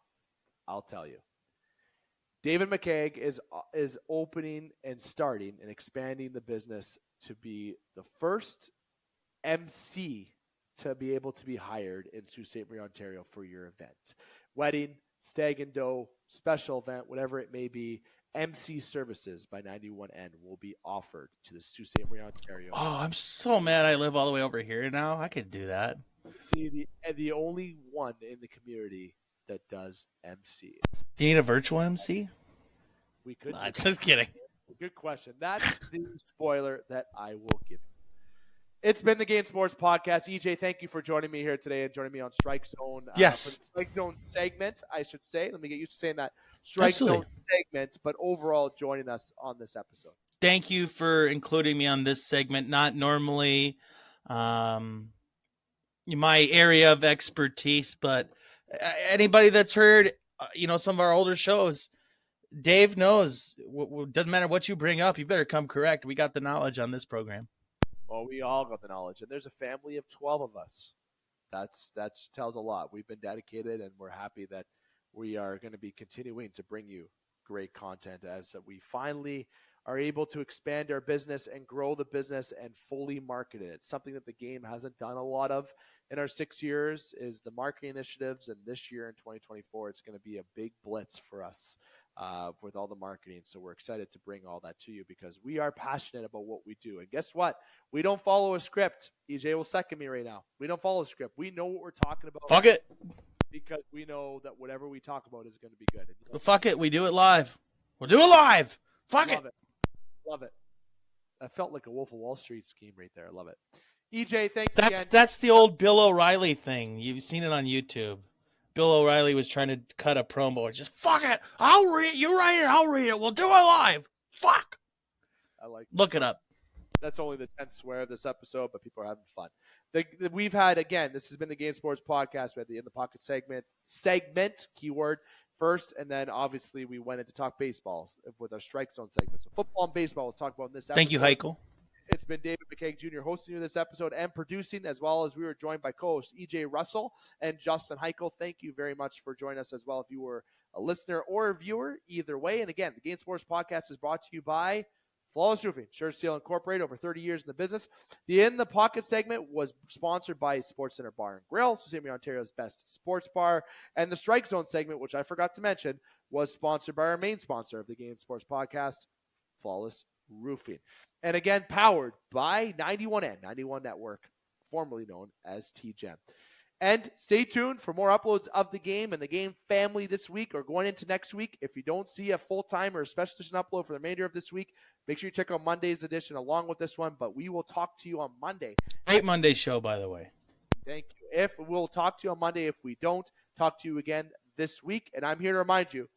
I'll tell you. David McCaig is opening and starting and expanding the business to be the first MC to be able to be hired in Sault Ste. Marie, Ontario for your event. Wedding, stag and doe, special event, whatever it may be, MC services by 91N will be offered to the Sault Ste. Marie, Ontario. Oh, I'm so mad I live all the way over here now. I could do that. See, the only one in the community that does MC. Do you need a virtual MC? We could. I'm just kidding. Good question. That's the spoiler that I will give you. It's been the Game Sports Podcast. EJ, thank you for joining me here today and joining me on Strike Zone. Yes. For the Strike Zone segment, I should say. Let me get used to saying that. Strike Absolutely. Zone segment, but overall joining us on this episode. Thank you for including me on this segment. Not normally my area of expertise, but anybody that's heard, some of our older shows, Dave knows. Doesn't matter what you bring up, you better come correct. We got the knowledge on this program. Well, we all got the knowledge, and there's a family of 12 of us. That tells a lot. We've been dedicated, and we're happy that we are going to be continuing to bring you great content as we finally are able to expand our business and grow the business and fully market it. It's something that the game hasn't done a lot of in our 6 years, is the marketing initiatives. And this year in 2024, it's going to be a big blitz for us with all the marketing. So we're excited to bring all that to you because we are passionate about what we do. And guess what? We don't follow a script. EJ will second me right now. We don't follow a script. We know what we're talking about. Fuck it. Because we know that whatever we talk about is going to be good. Fuck it. We do it live. We'll do it live. Fuck it. Love it. That felt like a Wolf of Wall Street scheme right there. I love it. EJ, thanks again. That's the old Bill O'Reilly thing. You've seen it on YouTube. Bill O'Reilly was trying to cut a promo. Just fuck it. I'll read it. You write it. I'll read it. We'll do it live. Fuck. I like that. Look it up. That's only the 10th swear of this episode, but people are having fun. We've had, again, this has been the Game Sports Podcast. We had the In the Pocket segment, keyword, first, and then obviously we went into talk baseball with our Strike Zone segment. So football and baseball was talked about in this episode. Thank you, Heichel. It's been David McKeag Jr. hosting you this episode and producing, as well as we were joined by co-host EJ Russell and Justin Heichel. Thank you very much for joining us as well if you were a listener or a viewer, either way. And again, the Game Sports Podcast is brought to you by Flawless Roofing, Sure Steel Incorporated, over 30 years in the business. The In the Pocket segment was sponsored by Sportscenter Bar and Grill, Sault-Ste. Ontario's best sports bar. And the Strike Zone segment, which I forgot to mention, was sponsored by our main sponsor of the Game Sports Podcast, Flawless Roofing. And again, powered by 91N, 91 Network, formerly known as TGEM. And stay tuned for more uploads of the game and the game family this week or going into next week. If you don't see a full-time or a special edition upload for the remainder of this week, make sure you check out Monday's edition along with this one. But we will talk to you on Monday. Great Monday show, by the way. Thank you. We'll talk to you on Monday. If we don't, talk to you again this week. And I'm here to remind you,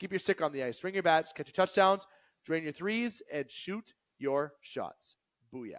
keep your stick on the ice, swing your bats, catch your touchdowns, drain your threes, and shoot your shots. Booyah.